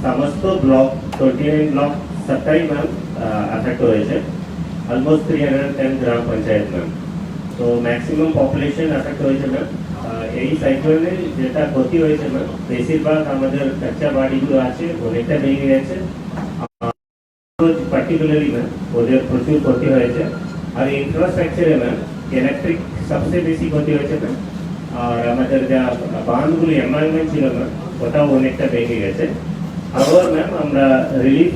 समस्त block 29 block सबटाई ma'am affect হয়েছে almost 310 গ্রাম panchayat ma'am. তো ম্যাক্সিমাম পপুলেশন এফেক্ট হয়েছে ম্যাম। এই সাইক্লোনে যেটা ক্ষতি হয়েছে ম্যাম, বেশিরভাগ আমাদের কাঁচা বাড়িগুলো আছে অনেকটা ভেঙে গেছে, পার্টিকুলারলি ম্যাম ওদের প্রচুর ক্ষতি হয়েছে। আর ইনফ্রাস্ট্রাকচারে ম্যাম ইলেকট্রিক সবচেয়ে বেশি ক্ষতি হয়েছে ম্যাম। আর আমাদের যা বাঁধগুলো এনভায়রনমেন্ট ছিল ম্যাম ওটাও অনেকটা ভেঙে গেছে। আবার ম্যাম আমরা রিলিফ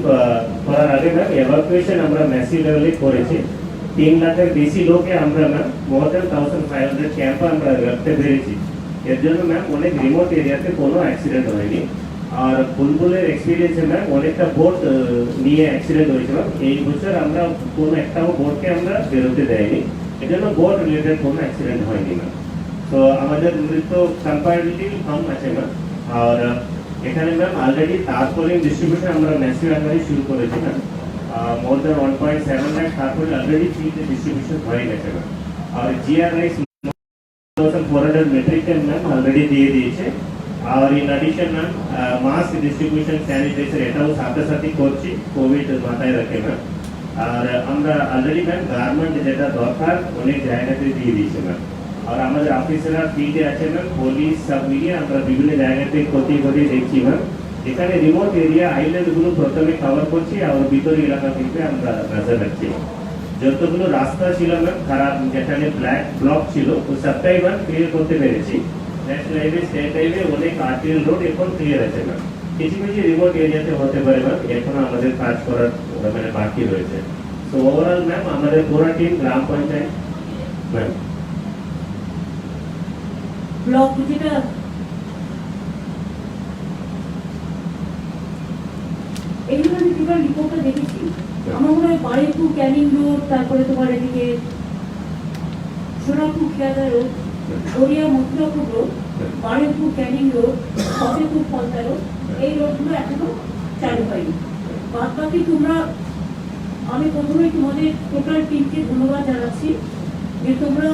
করার আগে ম্যাম এভাকুয়েশন আমরা ম্যাসিভ লেভেলে করেছি। 3 লাখের বেশি লোকে আমরা ম্যাম মোর দেন 1500 ক্যাম্প আমরা রাখতে পেরেছি। এর জন্য ম্যাম অনেক রিমোট এরিয়াতে কোনো অ্যাক্সিডেন্ট হয়নি। আর বুলবুলের এক্সপিরিয়েন্সে ম্যাম অনেকটা বোট নিয়ে অ্যাক্সিডেন্ট হয়েছিল। এই বছর আমরা কোনো একটাও বোটকে আমরা বেরোতে দেয়নি, এর জন্য বোট রিলেটেড কোনো অ্যাক্সিডেন্ট হয়নি ম্যাম। তো আমাদের মৃত্যু কম্পারেটিভলি কম আছে ম্যাম। আর এখানে ম্যাম অলরেডি তারপলিং ডিস্ট্রিবিউশন আমরা ম্যাসিভ আকারে শুরু করেছি ম্যাম। মোর দেন 1.7 লাখ তারপরে অলরেডি ফ্রিতে ডিস্ট্রিবিউশন হয়ে গেছে ম্যাম। আর GR rice 400 metric ton ma'am already দিয়ে দিয়েছে। আর in addition ma'am mask distribution sanitiser এটাও সাথে সাথে করছি কোভিড মাথায় রেখে ম্যাম। আর আমরা অলরেডি ম্যাম গার্মেন্ট যেটা দরকার অনেক জায়গাতে দিয়ে দিয়েছে ম্যাম। আর আমাদের অফিসাররা ফিল্ডে আছে ম্যাম, পুলিশ সব মিলিয়ে আমরা বিভিন্ন জায়গাতে ক্ষতি দেখছি ম্যাম। এখানে রিমোট এরিয়া আইল্যান্ডগুলো প্রথমে কভার করছি আর ভিতরে এলাকা থেকে আমরা নজর রাখছি। যতগুলো রাস্তা ছিল ম্যাম খারাপ, যেখানে ব্লক ছিল ও সবটাই ম্যাম ক্লিয়ার করতে পেরেছি। ন্যাশনাল হাইওয়ে, স্টেট হাইওয়ে, অনেক আরটিএল রোড এখন ক্লিয়ার আছে ম্যাম। কিছু কিছু রিমোট এরিয়াতে হতে পারে ম্যাম, এখনো আমাদের কাজ করার মানে বাকি রয়েছে। তো ওভারঅল ম্যাম আমাদের পুরো টিম গ্রাম পঞ্চায়েত ম্যাম ব্লক যেটা এইগুলো আমি টোটাল রিপোর্টটা দেখেছি। আমার মনে হয় বারেপুর ক্যানিং রোড, তারপরে তোমার এদিকে Sonapur Kheyada road, Garia Mathurapur road, Barepur Canning road, Fatepur Falta road, এই রোডগুলো এখনো চালু হয়নি। বাদ বাকি তোমরা, আমি প্রথমে তোমাদের টোটাল টিমকে ধন্যবাদ জানাচ্ছি যে তোমরা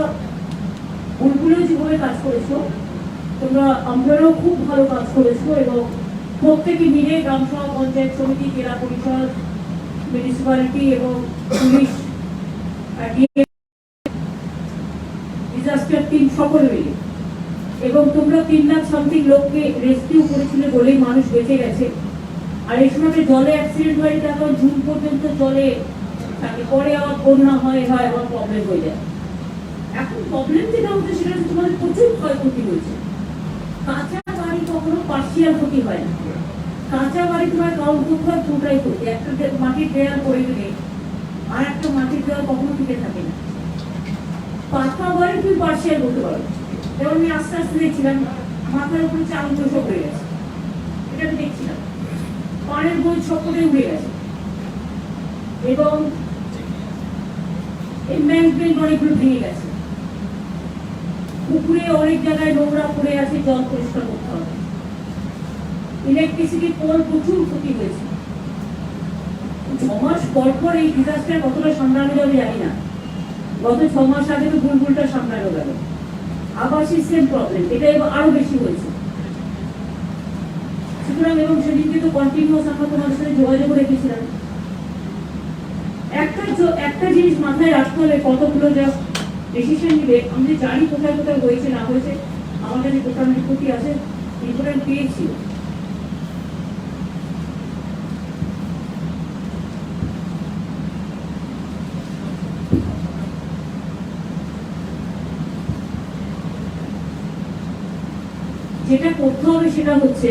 বুলবুলে যেভাবে কাজ করেছো, তোমরা আমরাও খুব ভালো কাজ করেছো এবং প্রত্যেকে মিলে গ্রামসভা, পঞ্চায়েত সমিতি, জেলা পরিষদ, মিউনিসিপ্যালিটি এবং পুলিশ, ডিজাস্টার টিম সকলে মিলে, এবং তোমরা 3 লাখ সামথিং লোককে রেস্কিউ করেছিলে বলেই মানুষ বেঁচে গেছে। আর এই সময় জলে অ্যাক্সিডেন্ট হয়ে এখন জুন পর্যন্ত জলে থাকে, পরে আবার বন্যা হয় আবার প্রবলেম হয়ে যায়। এখন প্রবলেম যেটা হচ্ছে সেটা হচ্ছে তোমাদের প্রচুর ক্ষয়ক্ষতি হয়েছে। কাঁচা বাড়ি কখনো পার্সিয়াল ক্ষতি হয় না। কাঁচা বাড়ি তোমার কাউন্ট করতে হয় পুরোটাই ক্ষতি। একটা মাটির দেয়াল পড়ে গেলে আর একটা মাটির দেয়াল কখনো টিকে থাকে না। পাকা বাড়ি তুমি পার্সিয়াল করতে পারো। যেমন আমি আস্তে আস্তে দেখছিলাম মাথার উপরে চাল সব হয়ে গেছে, এটা আমি দেখছিলাম। পানের বই ছপটে উড়ে গেছে এবং এমব্যাঙ্কমেন্ট অনেকগুলো ভেঙে গেছে। পুকুরে অনেক জায়গায় নোংরা পড়ে আছে, জল পরিষ্কার করতে হবে। ইলেকট্রিসিটি পোল প্রচুর ক্ষতি হয়েছে। 6 মাস পর এই ডিজাস্টার কতটা সামলানো যাবে জানি না। গত 6 মাস আগে তো বুলবুলটা সামলানো গেল, আবার সিস্টেম প্রবলেম, এটা এবার আরো বেশি হয়েছে। সুতরাং এবং সেদিনকে তো কন্টিনিউয়াস আমরা তোমাদের সাথে যোগাযোগ রেখেছিলাম। একটা জিনিস মাথায় রাখতে হবে, কতগুলো যা ডিসিশন নিবে আমি জানি কোথায় কোথায় হয়েছে না হয়েছে। আমার কাছে টোটাল রিপোর্টই আছে, রিপোর্ট আমি পেয়েছি। যেটা করতে হবে সেটা হচ্ছে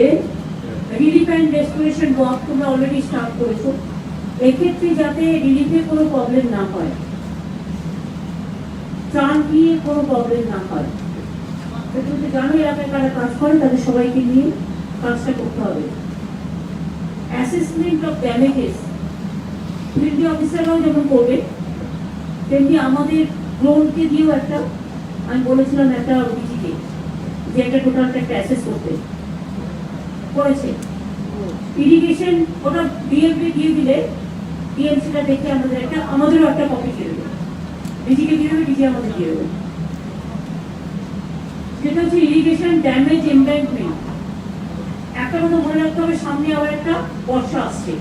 রিলিফ অ্যান্ড রেস্টোরেশন ওয়ার্ক তোমরা অলরেডি স্টার্ট করেছো। এক্ষেত্রে যাতে রিলিফে কোনো প্রবলেম না হয়, ত্রাণ নিয়ে কোনো প্রবলেম না হয়, তুমি জানো এলাকায় কারা কাজ করে তাদের সবাইকে নিয়ে কাজটা করতে হবে। অ্যাসেসমেন্ট অফ ড্যামেজেস ফিল্ড অফিসাররাও যেমন করবে, তেমনি আমাদের ড্রোনকে দিয়েও একটা, আমি বলেছিলাম একটা ডিজিকে যে একটা টোটালটা একটা অ্যাসেস করতে করেছে। ইরিগেশন ওটা ডিএমকে দিয়ে দিলে ডিএমসিটা দেখে আমাদেরও একটা কপি দিয়ে দেবে, ডিজিকে দিয়ে দেবে, ডিজি আমাদের দিয়ে দেবে। যেটা হচ্ছে ইরিগেশন ড্যামেজ এমব্যাঙ্কমেন্ট, একটা কথা মনে রাখতে হবে, সামনে আবার একটা বর্ষা আসছে।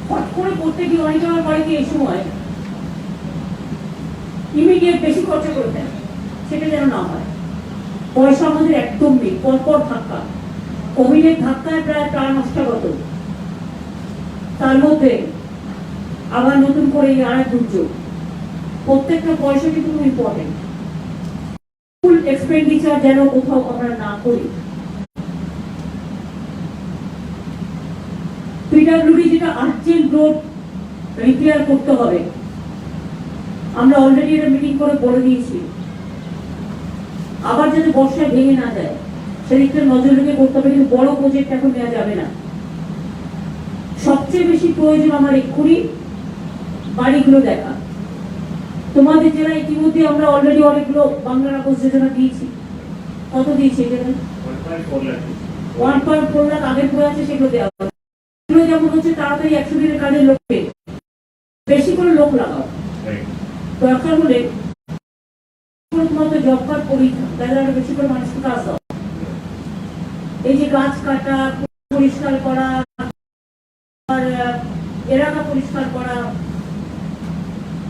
হট করে করতে গিয়ে অনেকে আমার বাড়িতে এই সময় ইমিডিয়েট বেশি খরচা করে দেন, সেটা যেন না হয়। পয়সা আমাদের একদম নেই, পরপর ধাক্কা, কোভিডের ধাক্কায় প্রায় প্রাণ নষ্টাগত, তার মধ্যে আবার নতুন করে এই আর এক দুর্যোগ। প্রত্যেকটা পয়সা কিন্তু খুব ইম্পর্টেন্ট। ফুল এক্সপেন্ডিচার যেন কোথাও আমরা না করি। পিডব্লিউডি যেটা আর্জেন্ট রোড রিপেয়ার করতে হবে, আমরা অলরেডি এটা মিটিং করে বলে দিয়েছি। আবার যাতে বর্ষায় ভেঙে না যায় সেদিকটা নজর রেখে করতে হবে, কিন্তু বড় প্রজেক্ট এখন নেওয়া যাবে না। সবচেয়ে বেশি প্রয়োজন আমার এক্ষুনি বাড়িগুলো দেখা। তোমাদের জেলায় ইতিমধ্যে আমরা অলরেডি অনেকগুলো বাংলার আবাস যোজনা দিয়েছি। কত দিয়েছি? 1.4 লাখ আগের পরে আছে, সেগুলো দেওয়া হবে। এগুলো যেমন হচ্ছে তাড়াতাড়ি 100 দিনের কাজের লোককে বেশি করে লোক লাগাও, দরকার হলে জব কার্ড পরীক্ষা, তাহলে আরো বেশি করে মানুষকে কাজ দাও। এই যে গাছ কাটা, পরিষ্কার করা, আর এলাকা পরিষ্কার করা,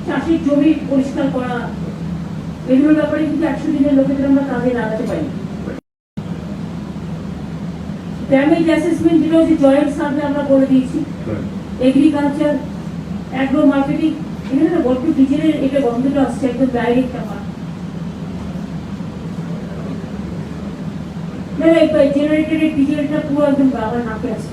চাষের জমি পরিষ্কার করা, এগুলোর ব্যাপারে কিন্তু 100 দিনের লোকেদের আমরা কাজে লাগাতে পারি। ড্যামেজ অ্যাসেসমেন্ট যেটা হচ্ছে জয়েন্ট সার্ভে আমরা করে দিয়েছি। এগ্রিকালচার, অ্যাগ্রো মার্কেটিং, এখানে না বড্ড ডিজেলের এটা গন্ধটা আসছে, একদম ডাইরেক্ট আমার জেনারেটেড ডিজেলটা পুরো একদম বাবার নাকে আছে।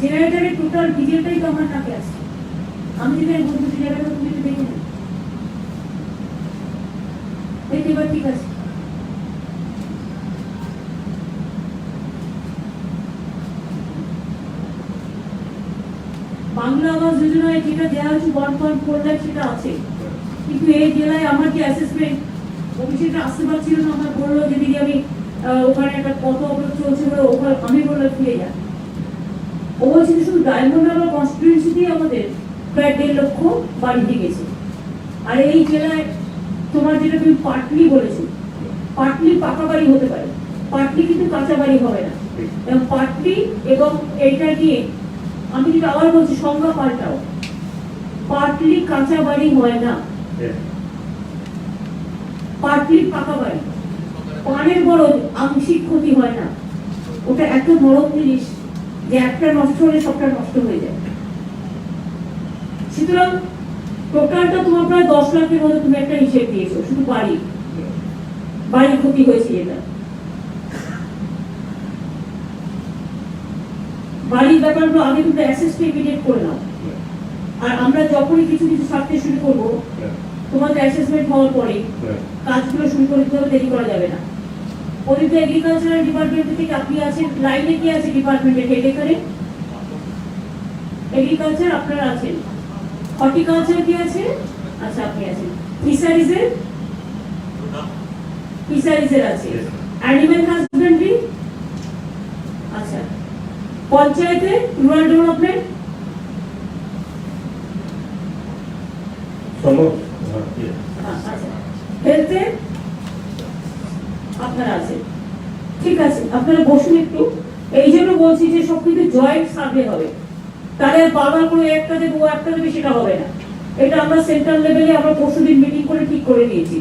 জেনারেটরের টোটাল ডিজেলটাই তো আমার নাকে আছে। আমি যদি বলবো জায়গাটা তুমি একটু দেখে নেবে, দেখতে এবার ঠিক আছে। বাংলা আবাস যোজনায় যেটা দেওয়া হচ্ছে 1.4 লাখ সেটা আছে, কিন্তু এই জেলায় আমার যে অ্যাসেসমেন্ট অফিসেটা আসতে পারছিল না, আমার বললো যে দিদি আমি ওখানে একটা কত অবরোধ চলছে বলে ওখানে আমি বললাম ফিরে যা। ও বলছে শুধু ডায়মন্ড হারবার কনস্টিটিউয়েন্সিতেই আমাদের প্রায় 1.5 লক্ষ বাড়ি দিয়ে গেছে। আর এই জেলায় তোমার যেটা তুমি পাটলি বলেছো, পাটলি পাকা বাড়ি হতে পারে, পাটলি কিন্তু কাঁচা বাড়ি হবে না। এবং পাটলি এবং এইটা নিয়ে আমি কিন্তু আবার বলছি সংজ্ঞা পাল্টাও, পাটলি কাঁচা বাড়ি হয় না, পাটলি পাকা বাড়ি। পানের বড় আংশিক ক্ষতি হয় না, ওটা এত নরম জিনিস যে একটা নষ্ট হলে সবটা নষ্ট হয়ে যায়। সুতরাং টোটালটা তোমার প্রায় 10 লাখের মধ্যে তুমি একটা হিসেব দিয়েছো, শুধু বাড়ির ক্ষতি হয়েছে। এটা বাড়ির ব্যাপারগুলো আগে তুমি অ্যাসেসটা ইমিডিয়েট করে নাও। আর আমরা যখনই কিছু কিছু ছাড়তে শুরু করবো, তোমাদের অ্যাসেসমেন্ট হওয়ার পরে কাজগুলো শুরু করে দিতে হবে, দেরি করা যাবে না। ওদিকে এগ্রিকালচারাল ডিপার্টমেন্ট থেকে আপনি আছেন, লাইনে কি আছে ডিপার্টমেন্টের হেড এখানে? এগ্রিকালচার আপনারা আছেন, হর্টিকালচার কি আছে? আচ্ছা আপনি আছেন। ফিশারিজের আছে, অ্যানিম্যাল হাজবেন্ডারি, আচ্ছা। পঞ্চায়েতে রুরাল ডেভেলপমেন্ট, আচ্ছা। হেলথে আপনারা আছেন, ঠিক আছে। আপনারা বসুন একটু। এই জন্য বলছি যে সবকিছু জয়েন্ট সার্ভে হবে, তাহলে বারবার করে একটা দেবো একটা দেবে সেটা হবে না। এটা আমরা সেন্ট্রাল লেভেলে আমরা পরশুদিন মিটিং করে ঠিক করে নিয়েছি।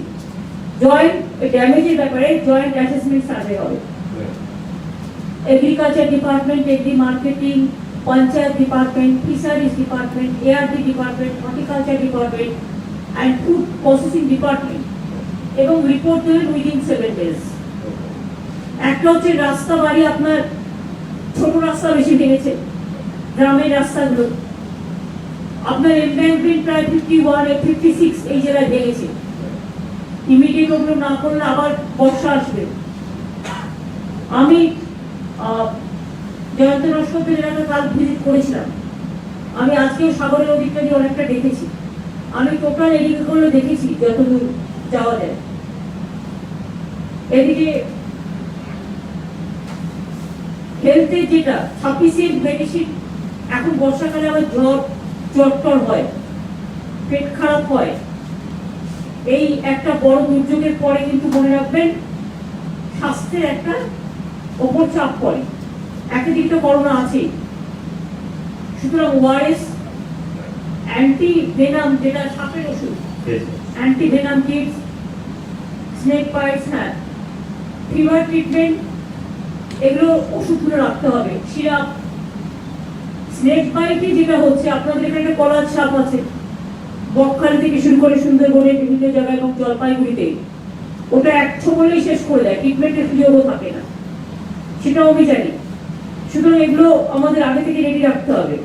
জয়েন্ট ড্যামেজের ব্যাপারে জয়েন্ট অ্যাসেসমেন্ট সার্ভে হবে। Agriculture department, agri marketing, panchayat department, fisheries department, ARD department, horticulture department and food processing department, এবং রিপোর্ট দেবেন উইদিন 7 days। একটা হচ্ছে রাস্তা বাড়ি আপনার ছোট রাস্তা বেশি ভেঙেছে, গ্রামের রাস্তাগুলো। আপনার এমব্যাঙ্কমেন্ট প্রায় 51 56 এই জায়গায় ভেঙেছে। ইমিডিয়েট ওগুলো না করলে আবার বর্ষা আসবে। আমি জয়ন্ত নস্করের এলাকায় কাল ভিজিট করেছিলাম। আমি আজকেও সাগরের ওদিকটা দিয়ে অনেকটা দেখেছি। আমি টোটাল এদিকগুলো দেখেছি যতদূর যাওয়া যায়। এদিকে হেলথের যেটা সাফিসিয়েন্ট মেডিসিন, এখন বর্ষাকালে আবার জ্বর হয়, পেট খারাপ হয়, এই একটা বড় দুর্যোগের পরে কিন্তু মনে রাখবেন স্বাস্থ্যের একটা ওপর চাপ পড়ে। একদিকে তো করোনা আছে, সুতরাং ওআরএস, অ্যান্টি ভেনাম যেটা সাপের ওষুধ, anti venom kits, snake bites, হ্যাঁ, ফিভার ট্রিটমেন্ট, এগুলো ওষুধগুলো রাখতে হবে। সিরাপ, স্নেক বাইটে যেটা হচ্ছে আপনাদের এখানে কলার সাপ আছে, বকখালি থেকে শুরু করে সুন্দরবনের বিভিন্ন জায়গায় এবং জলপাইগুড়িতে, ওটা এক ছোবলেই শেষ করে দেয়, ট্রিটমেন্টের সুযোগও থাকে না, সেটাও আমি জানি। সুতরাং এগুলো আমাদের আগে থেকে রেডি রাখতে হবে।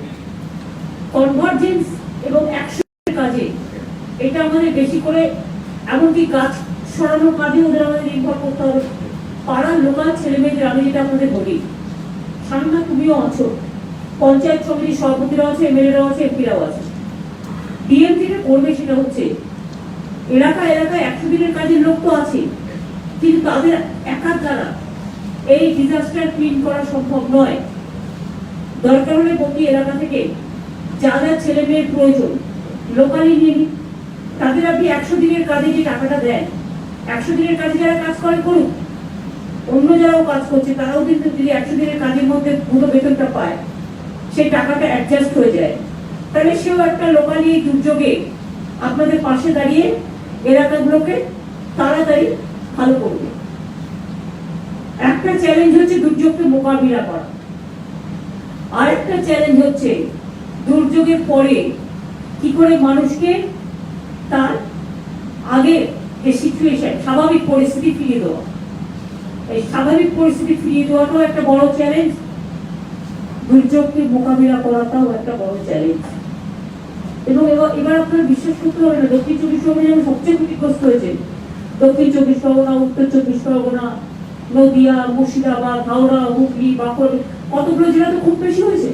কনভার্জেন্স এবং অ্যাকশনের কাজে এটা আমাদের বেশি করে, এমনকি গাছ সরানোর কাজে ওদের আমাদের নির্ভর করতে হবে। পাড়ার লোকাল ছেলে মেয়েদের, আমি যেটা আপনাদের বলি, সামনা তুমিও আছো, পঞ্চায়েত সমিতির সভাপতিরাও আছে, এমএলএরাও আছে, এমপিরাও আছে। ডিএম যেটা করবে সেটা হচ্ছে এলাকায় 100 দিনের কাজের লোক তো আছে, কিন্তু তাদের একার দ্বারা এই ডিজাস্টার ক্লিন করা সম্ভব নয়। দরকার হলে প্রতি এলাকা থেকে যা যা ছেলে মেয়ের প্রয়োজন লোকালি নিয়ে নিন। তাদের আপনি 100 দিনের কাজে যে টাকাটা দেন, 100 দিনের কাজে যারা কাজ করে করুক, অন্য যারাও কাজ করছে তারাও কিন্তু যদি 100 দিনের কাজের মধ্যে পুরো বেতনটা পায়, সেই টাকাটা অ্যাডজাস্ট হয়ে যায়, তাহলে সেও একটা লোকালি দুর্যোগে আপনাদের পাশে দাঁড়িয়ে এলাকাগুলোকে তাড়াতাড়ি ভালো করবে। একটা চ্যালেঞ্জ হচ্ছে দুর্যোগকে মোকাবিলা করা, আর একটা চ্যালেঞ্জ হচ্ছে দুর্যোগের পরে কি করে মানুষকে তার আগে যে সিচুয়েশন, স্বাভাবিক পরিস্থিতি ফিরিয়ে দেওয়া। এই স্বাভাবিক পরিস্থিতি ফিরিয়ে দেওয়াটাও একটা বড় চ্যালেঞ্জ, দুর্যোগকে মোকাবিলা করাটাও একটা বড় চ্যালেঞ্জ। এবং এবার আপনার বিশ্বাস করতে হবে না, দক্ষিণ 24 পরগনা যেমন সবচেয়ে ক্ষতিগ্রস্ত হয়েছে, দক্ষিণ 24 পরগনা, উত্তর 24 পরগনা, নদিয়া, মুর্শিদাবাদ, হাওড়া, হুগলি, বাঁকুড়া, কতগুলো জেলা তো খুব বেশি হয়েছে।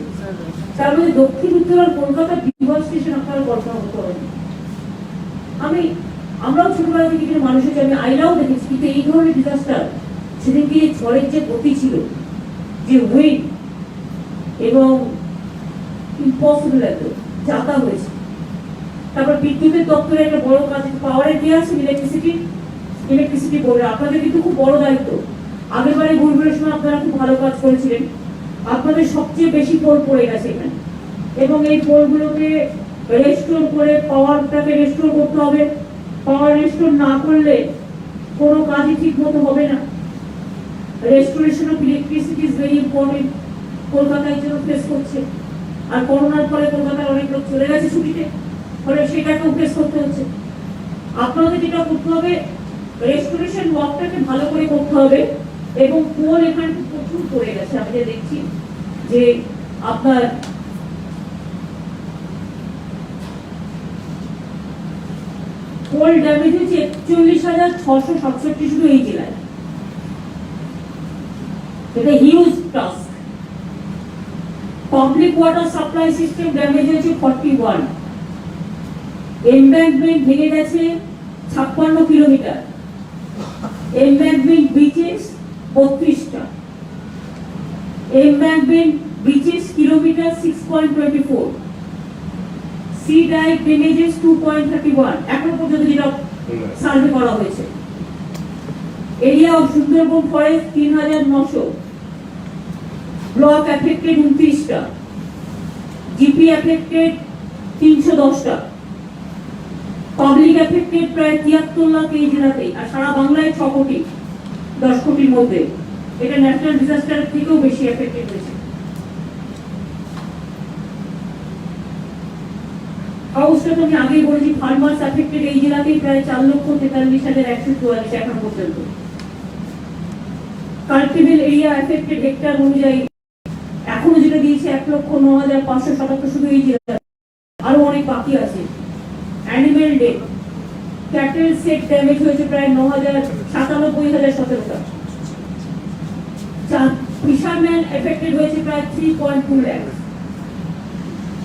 তার মধ্যে দক্ষিণ উত্তর আর কলকাতার ডিভাস্টেশন আপনারা কল্পনা করতে পারেন। আমরাও ছোটবেলা থেকে কিছু মানুষ হচ্ছে, আমি আইলাও দেখেছি, কিন্তু এই ধরনের ডিজাস্টার সেদিনকে ঝড়ের যে গতি ছিল, যে উইন্ড, এবং ইম্পসিবল একদম যাতা হয়েছে। তারপর বিদ্যুতের দপ্তরে একটা বড় কাজ, পাওয়ারের কি আছে, ইলেকট্রিসিটি বোর্ডে আপনাদের কিন্তু খুব বড় দায়িত্ব। আগেরবারে ঘুরঘুরের সময় আপনারা খুব ভালো কাজ করেছিলেন, আপনাদের সবচেয়ে বেশি পোল পড়ে গেছে এখানে, এবং এই পোলগুলোকে রেস্টোর করে পাওয়ারটাকে রেস্টোর করতে হবে। পাওয়ার রেস্টোর না করলে কোনো কাজই ঠিক মতো হবে না। Restoration of electricity is very important. কলকাতায় জন্য ফেস করছে, আর করোনার পরে কলকাতায় অনেক লোক চলে গেছে ছুটিতে, ফলে সেটাকেও ফেস করতে হচ্ছে। আপনাদের যেটা করতে হবে, রেস্টোরেশন ওয়ার্কটাকে ভালো করে করতে হবে, এবং পোল এখানে প্রচুর পড়ে গেছে। আমি যে দেখছি যে আপনার পোল ড্যামেজ হচ্ছে 41,667 শুধু এই জেলায়। এটা huge task. Public water supply system damage হয়েছে 41, এমব্যাঙ্কমেন্ট ভেঙে গেছে 56 কিলোমিটার, এমব্যাঙ্কমেন্ট ব্রিচেস 32টা, embankment breaches kilometre 6.24, sea dyke damages 2.31 এখনো পর্যন্ত যেটা সার্ভে করা হয়েছে। Area of Sundarban forest 3,900, block affected 29টা, জিপি এফেক্টেড 310টা, পাবলিক এফেক্টেড প্রায় 73 লাখ এই জেলাতেই, আর সারা বাংলায় 6 কোটি, 10 কোটির মধ্যে। এটা ন্যাশনাল ডিজাস্টারের থেকেও বেশি এফেক্টেড হয়েছে। হাউসটা তো আমি আগেই বলেছি, ফার্মার্স এফেক্টেড এই জেলাতেই প্রায় 4,43,144 এখন পর্যন্ত। কাল্টিভেল এরিয়া এফেক্টেড হেক্টর অনুযায়ী 5,9,577 শুধু এই জেলায়, আরো অনেক বাকি আছে। Animal death, cattle set damage হয়েছে প্রায় 97,017টা। ফিশারম্যান এফেক্টেড হয়েছে প্রায় 3.2 লাখ।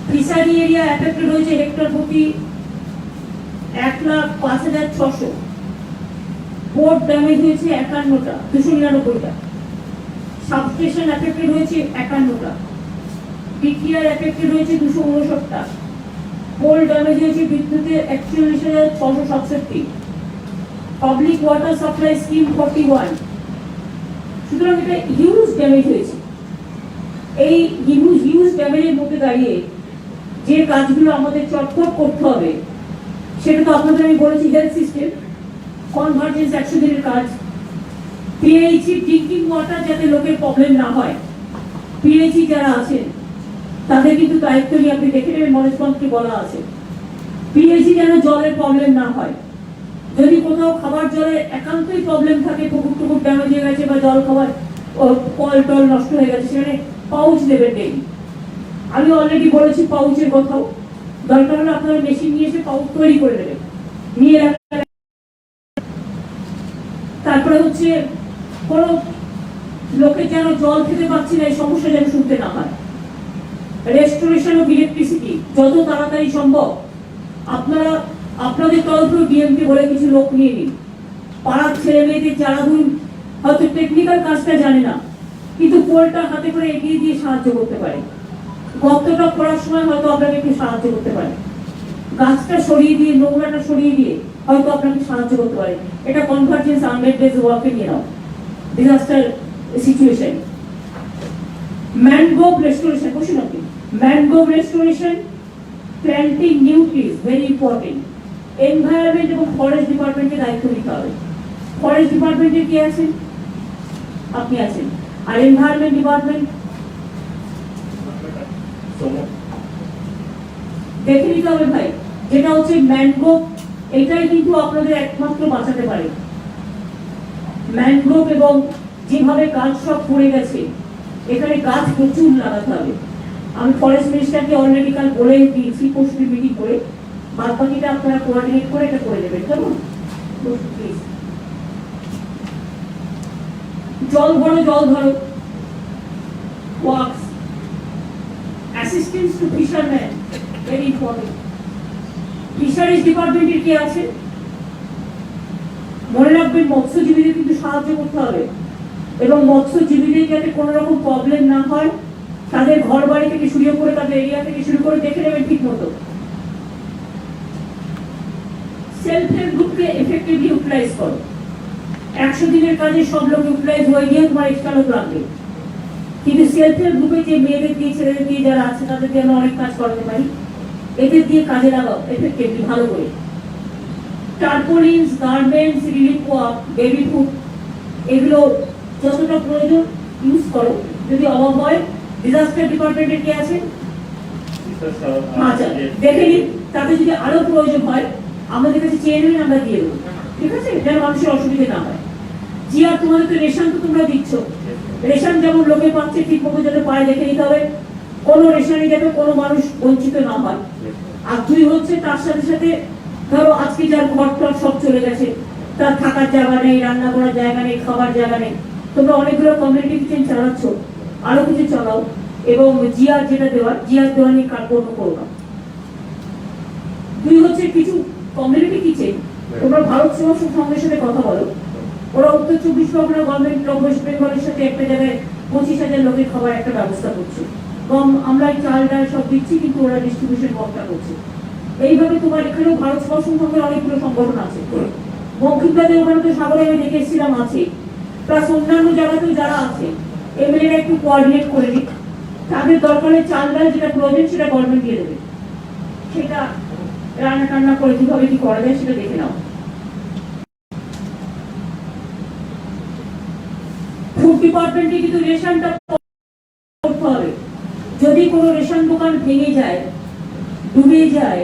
ফিশারি এরিয়া এফেক্টেড হয়েছে হেক্টর প্রতি 1,05,600। পোর্ট ড্যামেজ হয়েছে 51টা, 299টা। সাবস্টেশন এফেক্টেড হয়েছে 51টা। বিটিআর এফেক্টেড হয়েছে 259টা। পোল ড্যামেজ হয়েছে বিদ্যুতের 41,667। Public water supply scheme 41। সুতরাং এটা হিউজ ড্যামেজ হয়েছে। এই হিউজ ড্যামেজের মধ্যে দাঁড়িয়ে যে কাজগুলো আমাদের চটপট করতে হবে, সেটা তো আপনাদের আমি বলেছি, হেলথ সিস্টেম কনভার্জেন্স 100 দিনের কাজ। পিএইচই ড্রিঙ্কিং ওয়াটার যাতে লোকের প্রবলেম না হয়, পিএইচই যারা আছেন তাদের কিন্তু দায়িত্ব নিয়ে আপনি দেখে নেবেন, মনোজপন্থকে বলা আছে পিএইচই যেন জলের প্রবলেম না হয়। যদি কোথাও খাবার জলে একান্তই প্রবলেম থাকে, পুকুর টুকুর ড্যামেজ হয়ে গেছে বা জল খাবার কল টল নষ্ট হয়ে গেছে, সেখানে পাউচ দেবেন ডেলি। আমি অলরেডি বলেছি পাউচের কথাও, দরকার হলে আপনারা মেশিন নিয়ে এসে পাউচ তৈরি করে দেবেন, নিয়ে রাখবেন। তারপরে হচ্ছে কোনো লোকে যেন জল খেতে পাচ্ছি না এই সমস্যা যেন শুনতে না হয়। রেস্টোরেশন অফ ইলেকট্রিসিটি যত তাড়াতাড়ি সম্ভব আপনারা আপনাদের তরফেও ডিএমকে বলে কিছু লোক নিয়ে নিন। পাড়ার ছেলে মেয়েদের যারা ধরুন হয়তো টেকনিক্যাল কাজটা জানে না, কিন্তু পোলটা হাতে করে এগিয়ে দিয়ে সাহায্য করতে পারে। গর্তটা করার সময় হয়তো আপনাকে একটু সাহায্য করতে পারে, গাছটা সরিয়ে দিয়ে, নোংরাটা সরিয়ে দিয়ে হয়তো আপনাকে সাহায্য করতে পারে। এটা কনভার্জেন্স 100 ডেজ ওয়ার্কে নিয়ে নাও, ডিজাস্টার সিচুয়েশন। ম্যানগ্রোভ রেস্টোরেশন, বসুন আপনি। Mangrove restoration, planting new trees, very important. Environment এবং ফরেস্ট ডিপার্টমেন্টকে দায়িত্ব নিতে হবে। ফরেস্ট ডিপার্টমেন্টে কি আছেন? আপনি আছেন। আর এনভায়রনমেন্ট ডিপার্টমেন্ট দেখে নিতে হবে ভাই, যেটা হচ্ছে ম্যানগ্রোভ, এটাই কিন্তু আপনাদের একমাত্র বাঁচাতে পারে। ম্যানগ্রোভ এবং যেভাবে গাছ সব পড়ে গেছে, এখানে গাছ প্রচুর লাগাতে হবে। আমি ফরেস্ট মিনিস্টারকে অলরেডি কাল বলে দিয়েছি, পরশু মিটিং করে, বাদ বাকিটা আপনারা কোঅর্ডিনেট করে এটা করে দেবেন, কেমন? প্লিজ জল ধরো works, assistance two fisherman, very important. Fisheries ডিপার্টমেন্টের কি আছে মনে রাখবেন, মৎস্যজীবীদের কিন্তু সাহায্য করতে হবে এবং মৎস্যজীবীদের যাতে কোনো রকম প্রবলেম না হয়, তাদের ঘর বাড়ি থেকে শুরু করে, তাদের এরিয়া থেকে শুরু করে দেখে নেবেন ঠিক মতো। সেলফ হেল্প গ্রুপকে এফেক্টিভলি ইউটিলাইজ করো। 100 দিনের কাজে সব লোক ইউটিলাইজ হয়ে গিয়ে তোমার এক্সট্রা লোক লাগবে, কিন্তু সেলফ হেল্প গ্রুপে যে মেয়েদের দিয়ে, ছেলেদের দিয়ে যারা আছে, তাদের দিয়ে আমরা অনেক কাজ করাতে পারি। এদের দিয়ে কাজে লাগাও এফেক্টিভলি, ভালো করে। Tarpaulins, garments, relief work, baby food, এগুলো যতটা প্রয়োজন ইউজ করো। যদি অভাব হয়, ডিজাস্টার ডিপার্টমেন্টের কি আছে আচ্ছা দেখে নিন, তাতে যদি আরো প্রয়োজন হয় আমাদের কাছে চেয়ে নেবেন, আমরা দিয়ে দেবো, ঠিক আছে, যেন মানুষের অসুবিধা না হয়। জি, আর তোমাদের তো রেশন তো তোমরা দিচ্ছ, রেশন যেমন লোকে পাচ্ছে ঠিক মতো যাতে পায় দেখে নিতে হবে, কোনো রেশনে যাতে কোনো মানুষ বঞ্চিত না হয়। আর দুই হচ্ছে তার সাথে সাথে ধরো আজকে যার ঘর টর সব চলে গেছে, তার থাকার জায়গা নেই, রান্না করার জায়গা নেই, খাবার জায়গা নেই, তোমরা অনেকগুলো কমিউনিটি কিচেন চালাচ্ছ, আরো কিছু চালাও। এবং জিআর যেটা দেওয়ার, জিআর দেওয়া নিয়ে কার্যক্রম করো না। দুই হচ্ছে কিছু কমিউনিটি কিচেন, তোমরা ভারত সেবাশ্রম সংঘের সাথে কথা বলো, ওরা উত্তর 24 পরগনা গভর্নমেন্ট অফ ওয়েস্ট বেঙ্গলের সাথে একটা জায়গায় 25,000 লোকের খাবার একটা ব্যবস্থা করছে। কম আমরা চাল ডাল সব দিচ্ছি, কিন্তু ওরা ডিস্ট্রিবিউশন বর্তা করছে। এইভাবে তোমার এখানেও ভারত সেবাশ্রম সংঘের অনেকগুলো সংগঠন আছে, বঙ্কিমদাদের ওখানে তো সাগরে আমি দেখে এসেছিলাম আছে, প্লাস অন্যান্য জায়গাতেও যারা আছে, এমএলএরা একটু কোঅর্ডিনেট করে দিক, তাদের দরকারে চাল ডাল যেটা প্রয়োজন সেটা গভর্নমেন্ট দিয়ে দেবে, সেটা রান্না টান্না করে কিভাবে কি করা যায় সেটা দেখে নাও। ফুড ডিপার্টমেন্টে কিন্তু রেশনটা করতে হবে। যদি কোনো রেশন দোকান ভেঙে যায়, ডুবে যায়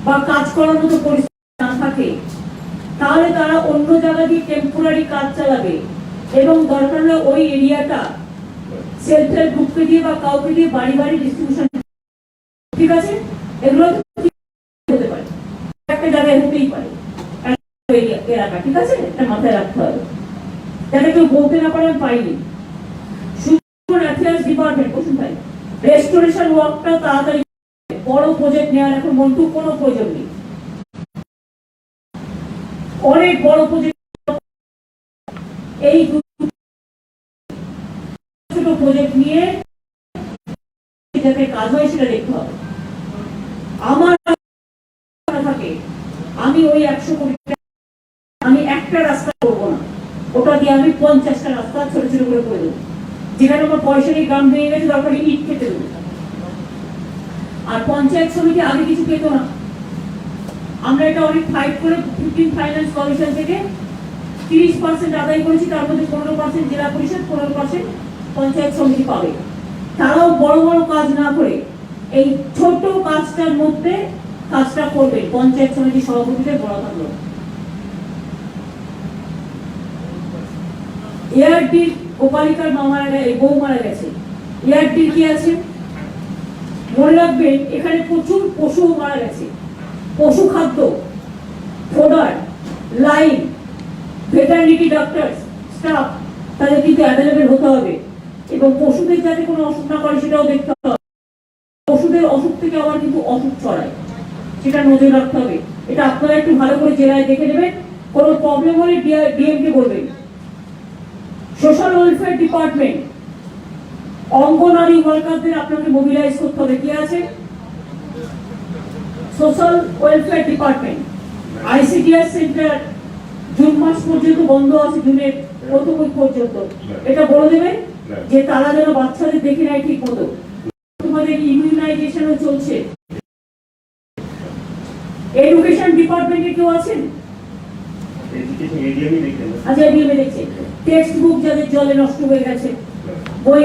বা কাজ করার মতো পরিস্থিতি না থাকে, তাহলে তারা অন্য জায়গা দিয়ে টেম্পোরারি কাজ চালাবে এবং দরকার হলে ওই এরিয়াটা সেলফ হেল্প গ্রুপকে দিয়ে বা কাউকে দিয়ে বাড়ি বাড়ি ডিস্ট্রিবিউশন, ঠিক আছে, এগুলো হতে পারে, একটা জায়গায় হতেই পারে এলাকা, ঠিক আছে, এটা মাথায় রাখতে হবে, যাতে কেউ বলতে না পারে পাইনি। অ্যাফেয়ার্স ডিপার্টমেন্ট বসুন ভাই, রেস্টোরেশন ওয়ার্কটা তাড়াতাড়ি, বড় প্রজেক্ট নেওয়ার এখন মন্টু কোনো প্রয়োজন নেই, অনেক বড় প্রজেক্ট, এই ছোট প্রজেক্ট নিয়ে যাতে কাজ হয় সেটা দেখতে হবে। আমার থাকে আমি ওই 100 কোটি আমি একটা রাস্তা করবো না, ওটা দিয়ে আমি 50টা রাস্তা ছোট ছোট করে করে দেবো, যেখানে আমার পয়সা নেই, গ্রাম ভেঙে গেছে, দরকার ইট খেতে দেবো। আর পঞ্চায়েত সমিতি আগে কিছু পেত না, আমরা এটা অনেক ফাইট করে 15 ফাইন্যান্স কমিশন থেকে 30% আদায় করেছি, তার মধ্যে 15% জেলা পরিষদ, 15% পঞ্চায়েত সমিতি পাবে। তারাও বড় বড় কাজ না করে এই ছোট কাজটার মধ্যে কাজটা করবে, পঞ্চায়েত সমিতি সভাপতিদের বড় থাকলো। এআরডি গোপালিকার বউ মারা গেছে, এআরডি কি আছে মনে রাখবেন, এখানে প্রচুর পশু মারা গেছে, পশু খাদ্য, ফোডার, লাইন, ভেটারিনারি ডক্টর স্টাফ তাদের কিন্তু অ্যাভেলেবেল হতে হবে, এবং পশুদের যাতে কোনো অসুখ না করে সেটাও দেখতে হবে। পশুদের অসুখ থেকে আবার কিন্তু অসুখ ছড়ায়, সেটা নজর রাখতে হবে। এটা আপনারা একটু ভালো করে জেলায় দেখে নেবেন, কোনো প্রবলেম হলে ডিএম কে বলবেন। সোশ্যাল ওয়েলফেয়ার ডিপার্টমেন্ট, অঙ্গনারী ওয়ার্কারদের আপনাকে মোবিলাইজ করতে হবে। কি আছে social welfare department, ICDS centre June মাস পর্যন্ত বন্ধ আছে, জুনের প্রথম উইক পর্যন্ত। এটা বলে দেবেন যে তারা যেন বাচ্চাদের দেখে নেয় ঠিক মতো। তোমাদের ইমিউনাইজেশনও চলছে। এডুকেশন ডিপার্টমেন্টে কেউ আছেন? আচ্ছা, এডিএমে দেখছে। টেক্সট বুক যাদের জলে নষ্ট হয়ে গেছে, বই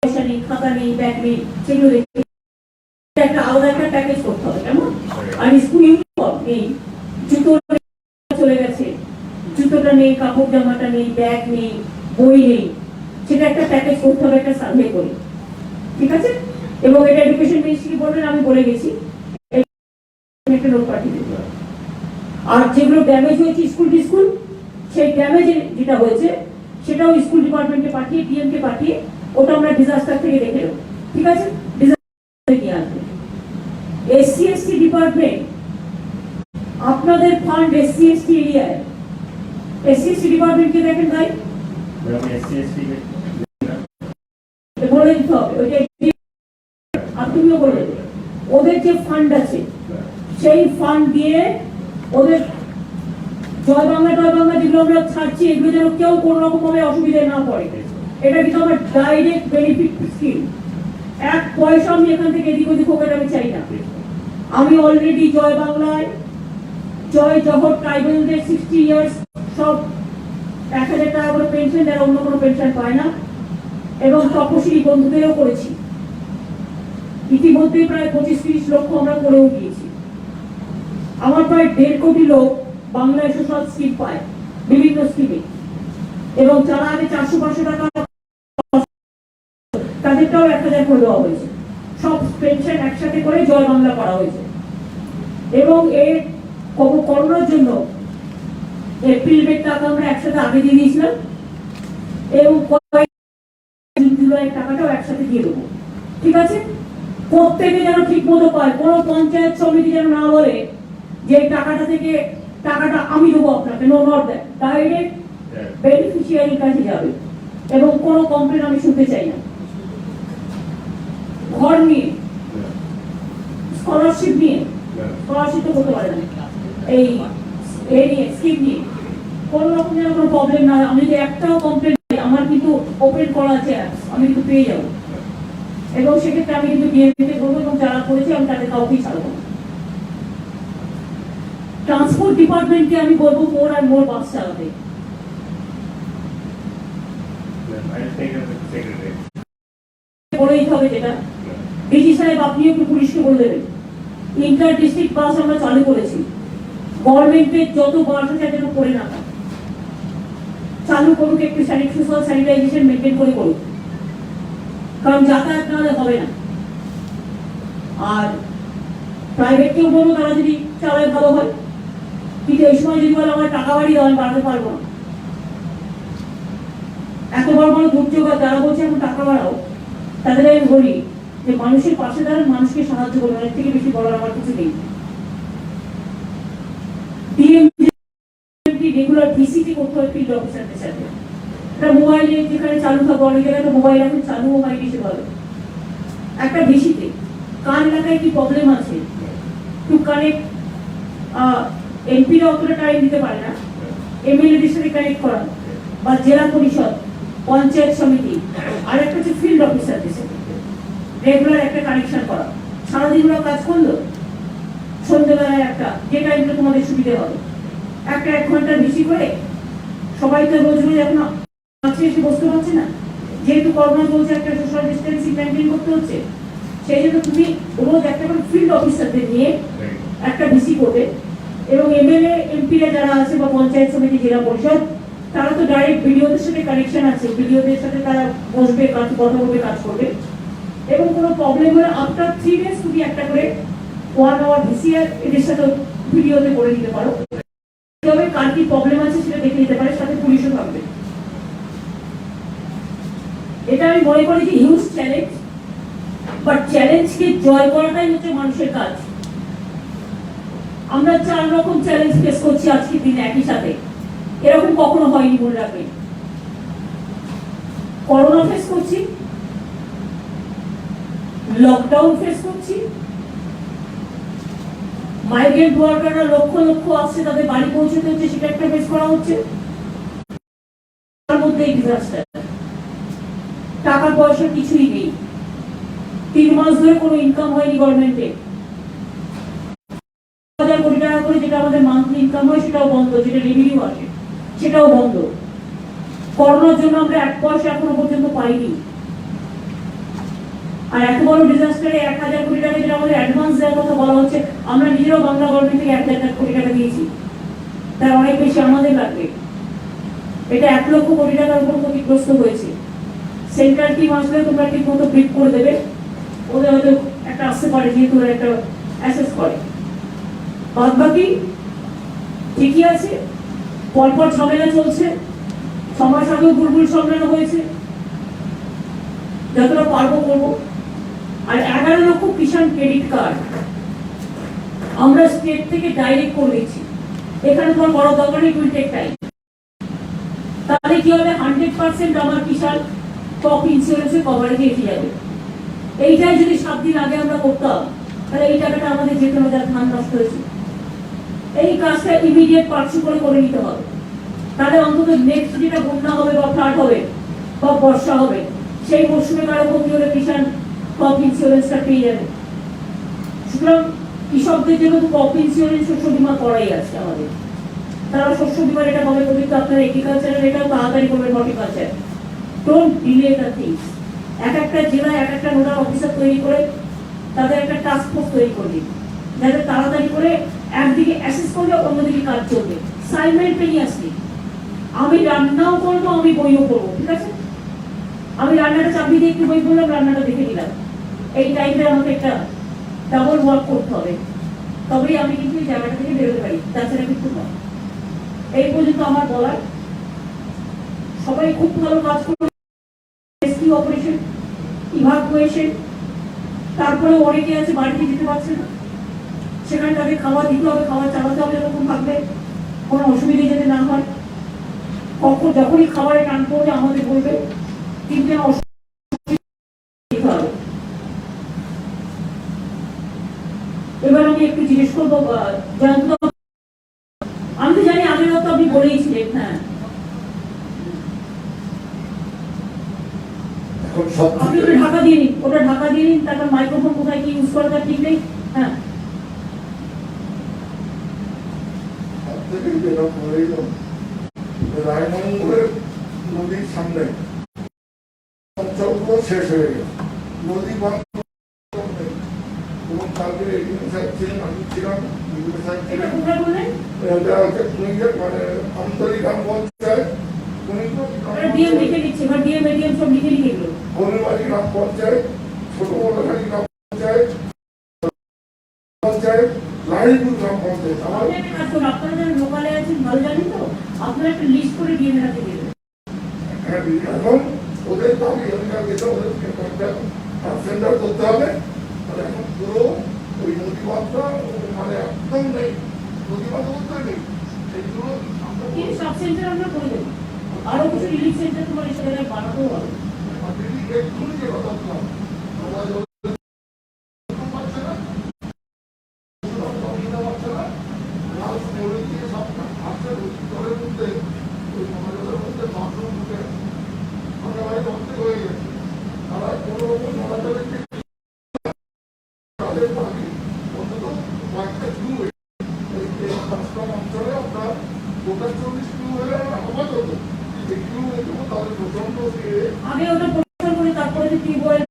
পয়সা নেই, খাতা নেই, ব্যাগ নেই, সেগুলো দেখছে। একটা আলাদা একটা প্যাকেজ করতে হবে, কেমন? আর স্কুল ইউনিফর্ম নেই, জুতো চলে গেছে, জুতোটা নেই, কাপড় জামাটা নেই, ব্যাগ নেই, বই নেই, সেটা একটা প্যাকেজ করতে হবে, একটা সার্ভে করে, ঠিক আছে? এবং এটা এডুকেশন মিনিস্ট্রি বলবেন, আমি বলে গেছি, একটা লোক পাঠিয়ে দেবো। আর যেগুলো ড্যামেজ হয়েছে স্কুল সেই ড্যামেজ যেটা হয়েছে সেটাও স্কুল ডিপার্টমেন্টকে পাঠিয়ে, ডিএম কে পাঠিয়ে, ওটা আমরা ডিজাস্টার থেকে দেখে নেব, ঠিক আছে? ডিজাস্টার নিয়ে আসবে। এসসি এসটি ডিপার্টমেন্ট, আপনাদের ফান্ড এসসি এসটি এরিয়ায়, এসসি এসটি ডিপার্টমেন্টকে দেখেন ভাই, বলে দিতে হবে, ওইটা আপনিও বলে দেবেন। ওদের যে ফান্ড আছে সেই ফান্ড দিয়ে ওদের জয় বাংলা যেগুলো আমরা ছাড়ছি, এগুলো যেন কেউ কোনো রকম ভাবে অসুবিধায় না পড়ে। এটা কিন্তু আমার ডাইরেক্ট বেনিফিট স্কিম, এক পয়সা আমি এখান থেকে এদিক ওদিক হোক আমি চাই না। আমি অলরেডি জয় বাংলায়, জয় জহর ট্রাইবেলদের 60 ইয়ার্স সব 1000 টাকা করে পেনশন, যারা অন্য কোনো পেনশন পায় না, এবং তপশিলি বন্ধুদেরও করেছি। ইতিমধ্যে প্রায় 25-30 লক্ষ আমরা করেও দিয়েছি। আমার প্রায় 1.5 কোটি লোক বাংলায় সোশ্যাল স্কিম পায়, বিভিন্ন স্কিমে, এবং যারা আগে 400-500 টাকা তাদেরটাও 1000 করে দেওয়া হয়েছে। সব পেনশন একসাথে করে জয় বাংলা করা হয়েছে। এবং এর করোনার জন্য এপ্রিলের টাকা আমরা একসাথে আগে দিয়ে দিয়েছিলাম, এবং জুলাইয়ের টাকাটাও একসাথে দিয়ে দেবো, ঠিক আছে? প্রত্যেকে যেন ঠিক মতো পায়, কোনো পঞ্চায়েত সমিতি যেন না বলে যে টাকাটা থেকে টাকাটা আমি দেবো আপনাকে, নো নট দ্যাট, ডাইরেক্ট বেনিফিশিয়ারির কাছে যাবে, এবং কোনো কমপ্লেন আমি শুনতে চাই না। ঘর নিয়ে, স্কলারশিপ নিয়ে, স্কলারশিপ তো করতে পারে না, এই নিয়ে, স্কিম নিয়ে কোনো রকম যেন কোনো প্রবলেম না হয়। আমি যদি একটাও কমপ্লেন পাই, আমার কিন্তু ওপেন করা আছে, আমি কিন্তু পেয়ে যাবো, এবং সেক্ষেত্রে আমি কিন্তু ডিএমকে বলবো, এবং যারা করেছে আমি তাদের কাউকেই ছাড়বো না। ট্রান্সপোর্ট ডিপার্টমেন্টকে আমি বলবো মোর আর মোর বাস চালাতে। বলে দিতে হবে যেটা ডিজি সাহেব, আপনি একটু পুলিশকে বলে দেবেন, ইন্টার ডিস্ট্রিক্ট বাস আমরা চালু করেছি, গভর্নমেন্টের যত বাস আছে যেন করে না চালু করুক, একটু সোশ্যাল স্যানিটাইজেশন মেনটেন করে করুক। কারণ যাতায়াত না হলে হবে না। আর প্রাইভেট কেউ বলবো তারা যদি চালায় ভালো হয়, কিন্তু এই সময় যদি বলে আমার টাকা বাড়ি দাও, আমি বাড়াতে পারবো না। এত বড় বড় দুর্যোগ যারা বলছে এখন টাকা বাড়াও, তাদের আমি বলি যে মানুষের পাশে দাঁড়ান, মানুষকে সাহায্য করবেন, এর থেকে বেশি বলার আমার কিছু নেই। রেগুলার ভিসিটি করতে হয় ফিল্ড অফিসারদের সাথে। একটা মোবাইলে যেখানে চালু থাকবে, অনেক জায়গায় তো মোবাইল এখন চালুও হয় বেশি ভালো। একটা ভিসিতে কার এলাকায় কি প্রবলেম আছে টু কানেক্ট, এমপিরা অতটা টাইম দিতে পারে না, এমএলএদের সাথে কানেক্ট করা, বা জেলা পরিষদ, পঞ্চায়েত সমিতি, আর একটা হচ্ছে ফিল্ড অফিসারদের সাথে রেগুলার একটা কানেকশন করা। সারাদিন ওরা কাজ করলো, সন্ধ্যেবেলায় একটা, যে টাইমটা তোমাদের সুবিধা হবে, একটা 1 ঘন্টা বেশি করে। সবাই তো রোজ রোজ এখন কাছে এসে বসতে পারছে না, যেহেতু করোনা চলছে, একটা সোশ্যাল ডিস্টেন্সিং মেনটেন করতে হচ্ছে। সেই জন্য তুমি রোজ একটা করে ফিল্ড অফিসারদের নিয়ে একটা ভিসি করবে, এবং এমএলএ এমপিরা যারা আছে বা পঞ্চায়েত সমিতি, জেলা পরিষদ, তারা তো ডাইরেক্ট বিডিওদের সাথে কানেকশন আছে, বিডিওদের সাথে তারা বসবে, কথা বলবে, কাজ করবে। এবং কোনো প্রবলেম হলে আফটার 3 ডেজ তুমি একটা করে 1 আওয়ার ভিসিআর এদের সাথে ভিডিওতে করে দিতে পারো, তবে কার কি প্রবলেম আছে সেটা দেখে নিতে পারে, সাথে পুলিশও থাকবে। এটা আমি মনে করি যে হিউজ চ্যালেঞ্জ, বাট চ্যালেঞ্জকে জয় করাটাই হচ্ছে মানুষের কাজ। আমরা 4 রকম চ্যালেঞ্জ ফেস করছি আজকের দিনে একই সাথে, এরকম কখনো হয়নি, মনে রাখবেন। করোনা ফেস করছি, লকডাউন ফেস করছি, মাইগ্রেন্ট ওয়ার্কাররা লক্ষ লক্ষ আসছে, তাদের বাড়ি পৌঁছতে হচ্ছে, সেটা একটা ফেস করা হচ্ছে। তার মধ্যে এই ডিজাস্টার, টাকা পয়সা কিছুই নেই, 3 মাস ধরে কোনো ইনকাম হয়নি গভর্নমেন্টে, 1000 কোটি টাকা করে যেটা আমাদের মান্থলি ইনকাম হয় সেটাও বন্ধ, যেটা রেভিনিউ আসে সেটাও বন্ধ। করোনার জন্য আমরা 1 পয়সা এখনো পর্যন্ত পাইনি। আর এত বড় ডিজাস্টারে 1000 কোটি টাকা যেটা আমাদের অ্যাডভান্স দেওয়ার কথা বলা হচ্ছে, আমরা নিজেরাও বাংলা গভর্নমেন্ট থেকে 1000 কোটি টাকা দিয়েছি, তার অনেক বেশি আমাদের লাগবে। এটা 1 লক্ষ কোটি টাকার উপর ক্ষতিগ্রস্ত হয়েছে। সেন্ট্রাল টিম আসলে তোমরা ঠিক মতো ব্রিফ করে দেবে, ওদের হয়তো একটা আসতে পারে, যেহেতু ওরা একটা অ্যাসেস করে। বাদ বাকি ঠিকই আছে, পরপর ঝামেলা চলছে, 6 মাস আগেও বুলবুল সম্মেলন হয়েছে, যতটা পারবো করবো। আর 11 লক্ষ কিষাণ ক্রেডিট কার্ড আমরা স্টেট থেকে ডাইরেক্ট করে দিচ্ছি, এখানে তোমার বড় দরকার নেই, উইল টেক টাইম। তাহলে কি হবে, 100% আমার কিষাণ টপ ইন্স্যুরেন্সের কভারেজে এসে যাবে। এইটাই যদি 7 দিন আগে আমরা করতাম, তাহলে এই টাকাটা আমাদের যে কোনো যার ধান নষ্ট হয়েছে, এই কাজটা ইমিডিয়েট পার্সু করে নিতে হবে। তাহলে অন্তত নেক্সট যেটা বন্যা হবে বা ফ্লাড হবে বা বর্ষা হবে, সেই মৌসুমে কারো ক্ষতি হলে কিষাণ ক্রপ ইন্স্যুরেন্সটা পেয়ে যাবে। সুতরাং কৃষকদের জন্য তো ক্রপ ইন্স্যুরেন্স, শস্য বীমা করাই আছে আমাদের। তারা শস্য বীমার এটা কবে করবে, তো আপনার এগ্রিকালচারের এটাও তাড়াতাড়ি করবেন, horticulture. Don't delay the things. একটা জেলায় একটা নোডাল অফিসার তৈরি করে তাদের একটা টাস্ক ফোর্স তৈরি করবে, যাতে তাড়াতাড়ি করে একদিকে অ্যাসেস করবে, অন্যদিকে কাজ চলবে সাইমেলটেনিয়াসলি। আমি রান্নাও করবো, আমি বইও করবো, ঠিক আছে? আমি রান্নাটা চাপিয়ে দিয়ে একটু বই পড়লাম, রান্নাটা দেখে নিলাম, এই টাইমে আমাকে একটা ডাবল ওয়ার্ক করতে হবে, তবেই আমি কিন্তু এই জায়গাটা থেকে বেরোতে পারি, তাছাড়া কিন্তু না। এই পর্যন্ত আমার বলার। সবাই খুব ভালো কাজ করবে, রেস্কিউ অপারেশন, ইভাকুয়েশন, তারপরে অনেকে আছে বাড়িতে যেতে পারছে না, সেখানে তাদের খাবার দিতে হবে, খাবার চালাতে হবে, এরকম থাকলে কোনো অসুবিধা যাতে না হয়। কখন যখনই খাবারে টান পড়বে আমাদের বলবে, কিন্তু অসুবিধা হবে। এবার আমি একটু জিজ্ঞেস করবো, আমি তো জানি আগের তো আপনি বলেইছিলেন, হ্যাঁ আপনি ওটা ঢাকা দিয়ে নিন, ওটা ঢাকা দিয়ে নিন, তারপর মাইক্রোফোন কোথায় কি ইউজ করা তার ঠিক নেই। হ্যাঁ রায়মঙ্গলের নদীর সামনে অঞ্চলগুলো শেষ হয়ে গেছে, নদী এবং তারপরে এডিএম সাহেব ছিলেন, আমি ছিলাম, সাহেব ছিলেন। এটা হচ্ছে মানে আমতলী গ্রাম পঞ্চায়েত, ডিএম লিখে দিচ্ছে, এবার ডিএম এডিএম সব লিখে লিখে গেলো। বনিবাড়ি গ্রাম পঞ্চায়েত, ছোট বড়খালি গ্রাম পঞ্চায়েত, লাইপুর গ্রাম পঞ্চায়েত। আমার আপনারা যারা লোকালে আছেন ভালো জানেন তো, আপনারা একটা লিস্ট করে ডিএম এর হাতে দেবেন। এখন ওদের দাবি এলাকার গেছে, ওদেরকে সেন্টার করতে হবে। মানে এখন পুরো ওই নদীবাদটা মানে একদম নেই, নদীবাদ বলতে নেই। সেইগুলো আমরা কিন্তু সাব সেন্টার আমরা করে দেবো, আরো কিছু রিলিফ সেন্টার তোমার এই জায়গায় বানাতেও হবে। এক্ষুনি যে কথা বললাম, আমরা পাচ্ছে না, পাচ্ছে না, লাস্ট মোড়ে দিয়ে সব আসছে জলের মধ্যে, ওই মহাজলের মধ্যে বাথরুম ঢুকে আমরা বাড়ি অর্ধেক হয়ে গেছে। তারা কোনো রকম নড়াচড়ে তাদের দাবি অন্তত কয়েকটা কিউ এই কাস্টম অঞ্চলে আমরা গোটা 40 কিউ হলে আপাতত এই কিউ এগুলো তাদের প্রচন্ড আগে ওটা পরিষ্কার করে তারপরে যে টিউবওয়েল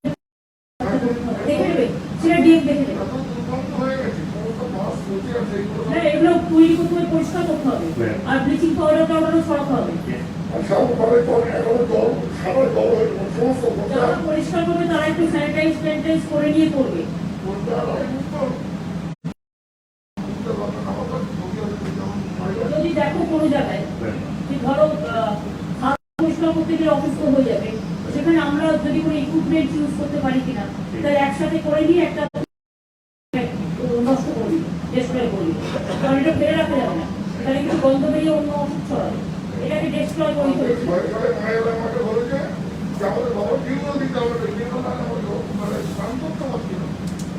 দেখে নেবে, সেটা ডিএম দেখে নেবে। এত দুর্গন্ধ হয়ে গেছে, সমস্ত মাছ পচে আছে, এগুলো না এগুলো তৈরি করতে হবে, পরিষ্কার করতে হবে, আর ব্লিচিং পাউডারটা ওটাও ছড়াতে হবে। আর সব পরে পরে এখনো জল সারা জল হয়ে গেল, সমস্ত যারা পরিষ্কার করবে তারা একটু স্যানিটাইজ করে নিয়ে করবে। যদি দেখো কোনো জায়গায় যে ধরো হাত পরিষ্কার করতে গেলে অসুস্থ হয়ে যাবে, সেখানে আমরা যদি কোনো ইকুইপমেন্ট ইউজ করতে পারি কিনা, তাহলে একসাথে করে নিয়ে একটা নষ্ট করি, ডিসপ্লে করি, কারণ এটা ফেলে রাখা যাবে না, তাহলে কিন্তু গন্ধ বেরিয়ে অন্য ওষুধ ছড়াবে। এটাকে ডিস্ট্রয় করে ফেলছে। আমাকে বলেছে যে আমাদের বাবা কিউও দিতে হবে, কিউও না মানে স্নান করতে পারছি না,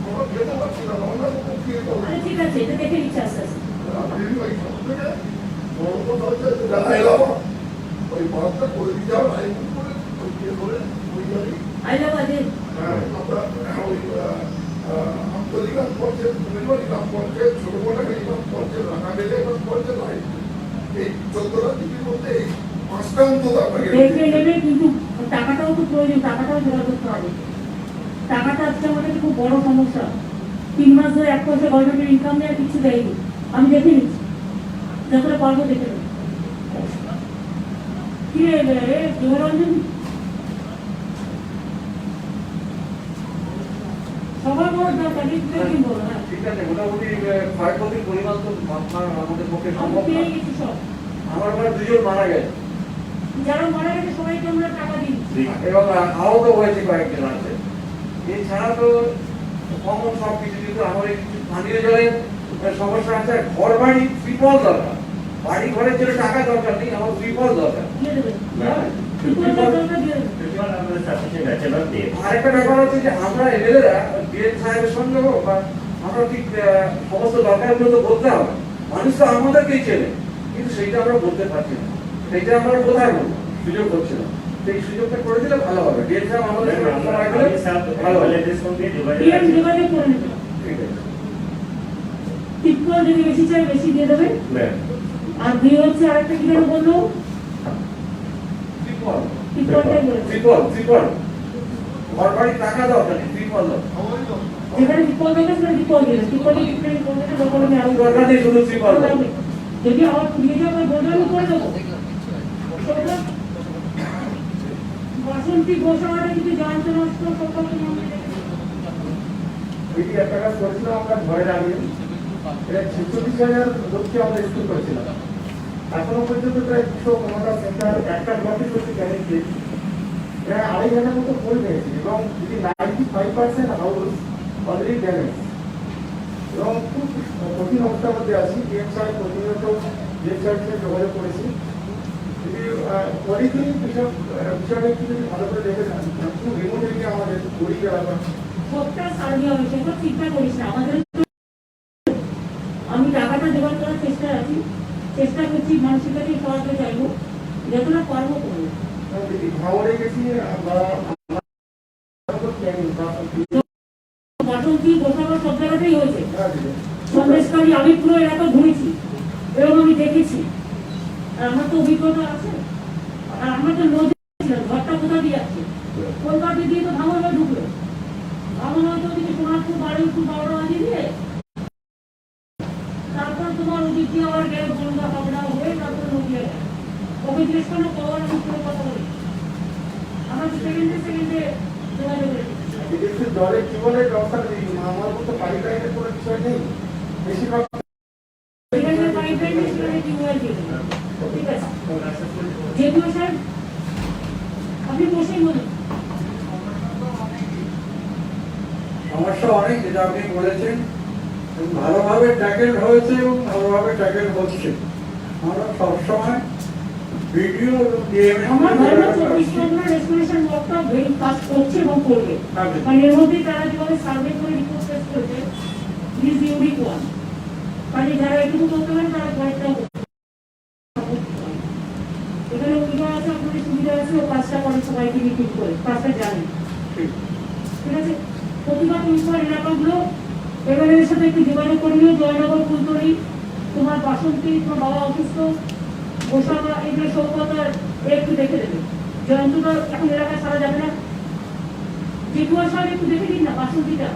আমরা খেতে পারছি না, রান্না করতে খেয়ে আরে ঠিক আছে, এটা দেখে নিচ্ছে আস্তে আস্তে। ওই বাসটা করে দিতে হবে, আইন করে ওই ইয়ে করে ওই গাড়ি আইলাবাদে আমরা ওই আন্তরিক গ্রাম পঞ্চায়েত, কুমিরবাড়ি গ্রাম পঞ্চায়েত, ছোট বড়খালি গ্রাম পঞ্চায়েত, রাঙাবেলে গ্রাম পঞ্চায়েত, এই 14টা দিকের মধ্যে এই 5টা অন্তত আপনাকে দেখে নেবে, কিন্তু টাকাটাও তো প্রয়োজন, টাকাটাও জোগাড় করতে হবে। টাকাটা আজকে আমাদের খুব বড় সমস্যা। 3 মাস ধরে 1 পয়সা গভর্নমেন্টের ইনকাম নেই, আর কিছু দেয়নি। আমি দেখে নিচ্ছি, যতটা পারবো দেখে নেবো। কি রে জীবনরঞ্জন, সবার বড় দরকার, কি বলো না? ঠিক আছে, মোটামুটি ক্ষয়ক্ষতির পরিমাণ তো আপনার আমাদের পক্ষে আমি সম্ভব না। পেয়ে গেছি সব, আমার ঘরে 2 জন মারা গেছে যারা মারা গেছে সবাইকে আমরা টাকা দিই। এবং আহত হয়েছে কয়েকজন আছে। এছাড়া তো কমন সব কিছু, কিন্তু আমাদের স্থানীয় জলের সমস্যা আছে। ঘর বাড়ি ত্রিপল দরকার, বাড়ি ঘরের জন্য টাকা দরকার নেই, আমার ত্রিপল দরকার। দিয়ে দেবে, দিয়ে দেবে। আমাদের সাফিসিয়েন্ট আছে বা দিয়ে আরেকটা ব্যাপার হচ্ছে যে আমরা এমএলএরা ডিএম সাহেবের সঙ্গে হোক বা আমরা ঠিক সমস্ত দরকারগুলো তো বলতে হবে। মানুষ তো আমাদেরকেই চেনে, কিন্তু সেইটা আমরা বলতে পারছি না, সেইটা আমরা কোথায় বলবো, সুযোগ হচ্ছে না। সেই সুযোগটা করে দিলে ভালো হবে। ডিএম সাহেব আমাদের সঙ্গে সময় গেলে ভালো হবে। ডিএম যোগাযোগ করে নেবে। ঠিক আছে, টিপকল যদি বেশি চাই বেশি দিয়ে দেবে। আর দুই হচ্ছে আরেকটা কি যেন বললো, ত্রিপল টিপকলটাই বলেছে। ত্রিপল ঘর বাড়ি টাকা দরকার নেই, ত্রিপল দরকার। যেখানে টিপকল দেবে সেখানে টিপকল দেবে, টিপকলে টিপকল করবে না, দরকার নেই আরো দরকার নেই, শুধু ত্রিপল দরকার। যদি আমার দিয়ে যাবে আমি বলবে আমি করে দেবো। বাসন্তী ঘোষণাটা কিন্তু জানতে নষ্ট সরকারকে নামে এটি একটা কাজ করেছিলাম আমরা ঘরের আগে, এটা 46,000 লোককে আমরা স্কুল করেছিলাম। এখনো পর্যন্ত প্রায় 250 সেন্টার একটা ব্লকে করতে পেরেছি, প্রায় 2,500 মতো ফোন পেয়েছি, এবং যদি 95% হাউস অলরেডি ড্যামেজ, এবং খুব কঠিন অবস্থার মধ্যে আছি। ডিএম সাহেব প্রতিনিয়ত ডিএম সাহেবের সাথে যোগাযোগ করেছি। যদি পরিধি বিষয়টা একটু যদি ভালো করে দেখে যান, খুব রিমোট এরিয়া আমাদের গরিব এলাকা, সবটা সার্ভে হবে, সেসব চিন্তা করিস না। আমাদের আমি টাকাটা জোগাড় করার চেষ্টা করছি, মানুষের কাছে সাহায্য চাইবো, যতটা পারবো করবো। ভাওয়ারে গেছি বাসন্তী গোসাবা সব জায়গাতেই হয়েছে। সন্দেশকারী আমি পুরো এলাকা ঘুরেছি এবং আমি দেখেছি, আর আমার তো অভিজ্ঞতা আছে। আর আমরা তো নদী ঘরটা কোথা দিয়ে আছে, কলকাতা দিয়ে তো ভাঙন হয়ে ঢুকলো, ভাঙন হয়তো ওদিকে সোনারপুর বারুইপুর বারোয়াজি দিয়ে, তারপর তোমার ওদিক দিয়ে আবার গেল গঙ্গা হাবড়া হয়ে, তারপর নদী ওকে আমাকে জিজ্ঞেস করলো কখন আমি পুরো কথা বলি, আমরা তো সেকেন্ডে যোগাযোগ রেখেছি। বিদেশে জলে কি বলে ব্যবস্থা নেই, আমার মতো পাইপ লাইনের কোনো বিষয় নেই, বেশিরভাগ এখানে পাইপলাইন সেখানে টিউবওয়েল দিয়ে দেবে। ঠিক আছে, যেহেতু স্যার আপনি বসেই বলুন। সমস্যা অনেক, যেটা আপনি বলেছেন ভালোভাবে ট্যাকেল হয়েছে এবং ভালোভাবে ট্যাকেল হচ্ছে। আমরা সবসময় ভিডিও আমার ধারণা 24 ঘন্টা রেস্টোরেশন ওয়ার্কটা ভেরি ফাস্ট করছে এবং করবে, কারণ এর মধ্যে তারা যেভাবে সার্ভে করে রিপোর্ট পেশ করেছে ইজ ইউনিক ওয়ান, মানে যারা এটুকু করতে পারে তারা কয়েকটাও করতে পারে। এখানে উল্টো আছে, আপনাদের সুবিধা আছে, ও কাজটা করে সবাইকে মিটিং করে কাজটা জানে। ঠিক আছে, প্রতিবার উল্টো এলাকাগুলো এবারের সাথে একটু যোগাযোগ করে নিও। জয়নগর, ফুলতলি, তোমার বাসন্তী, তোমার বাবা অসুস্থ, গোসাবা, এগুলো সৌকতার একটু দেখে দেবে। জয়ন্তটা এখন এলাকায় সারা যাবে না, জেঠুয়ার সাহেব একটু দেখে দিন না বাসন্তীটা,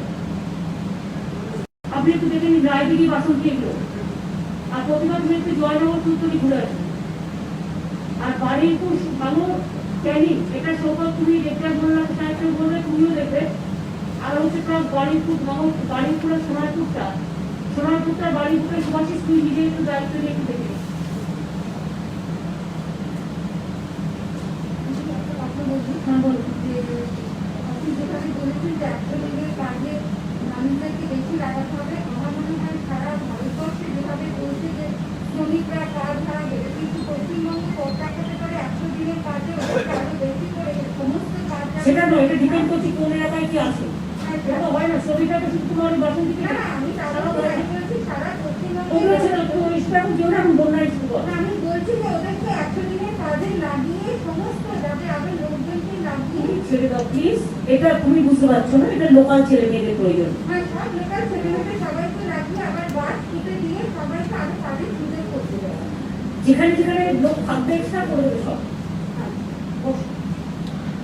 আপনি একটু দেখে নিন রায়দিঘি, বাসন্তী এগুলো। আর প্রতিবার তুমি একটু জয়নগর, ফুলতলি ঘুরে আসবে। আর বাড়িপুর, ভাঙর, ক্যানিং, এটা সৌকত তুমি দেখতে বললে সাহেবকে বললে তুমিও দেখবে। আর হচ্ছে প্লাস বাড়িপুর, ভাঙর, বাড়িপুরের সোনারপুরটা, বাড়িপুরের সুভাষিস তুই নিজে একটু দায়িত্ব নিয়ে একটু দেখে নিস। হ্যাঁ বলুন। আপনি যেভাবে বলেছেন যে 100 দিনের কাজে মানুষদেরকে বেশি লাগাতে হবে, আমার মনে হয় সারা ভারতবর্ষে যেভাবে বলছে যে শ্রমিকরা কাজ হারা গেলে, কিন্তু পশ্চিমবঙ্গে দেখাতে পারে 100 দিনের কাজে ওদেরকে আরো বেশি করে সমস্ত কাজ। সেটা নয়, এটা ডিপেন্ড করছে কোন এলাকায় কি আছে। এটা হয় না, ছবিটা তো শুধু তোমার বাসন্তী না, আমি তারা বলছি সারা ওগুলো ছিল পশ্চিমবঙ্গে। তো ইস্টা এখন কেউ না, এখন বন্যায় শুরু করে। আমি বলছি যে ওদেরকে 100 দিনের কাজে লাগিয়ে সমস্ত যাদের আগে লোকজনকে লাগিয়ে, ছেড়ে দাও প্লিজ, এটা তুমি বুঝতে পারছো না, এটা লোকাল ছেলে মেয়েদের প্রয়োজন। হ্যাঁ সব লোকাল ছেলেমেয়েদের সবাইকে লাগিয়ে আবার বাস ছুটে দিয়ে সবাইকে আরো কাজের সুযোগ করতে দেওয়া। যেখানে যেখানে লোক থাকবে এক্সট্রা করে দেবে সব।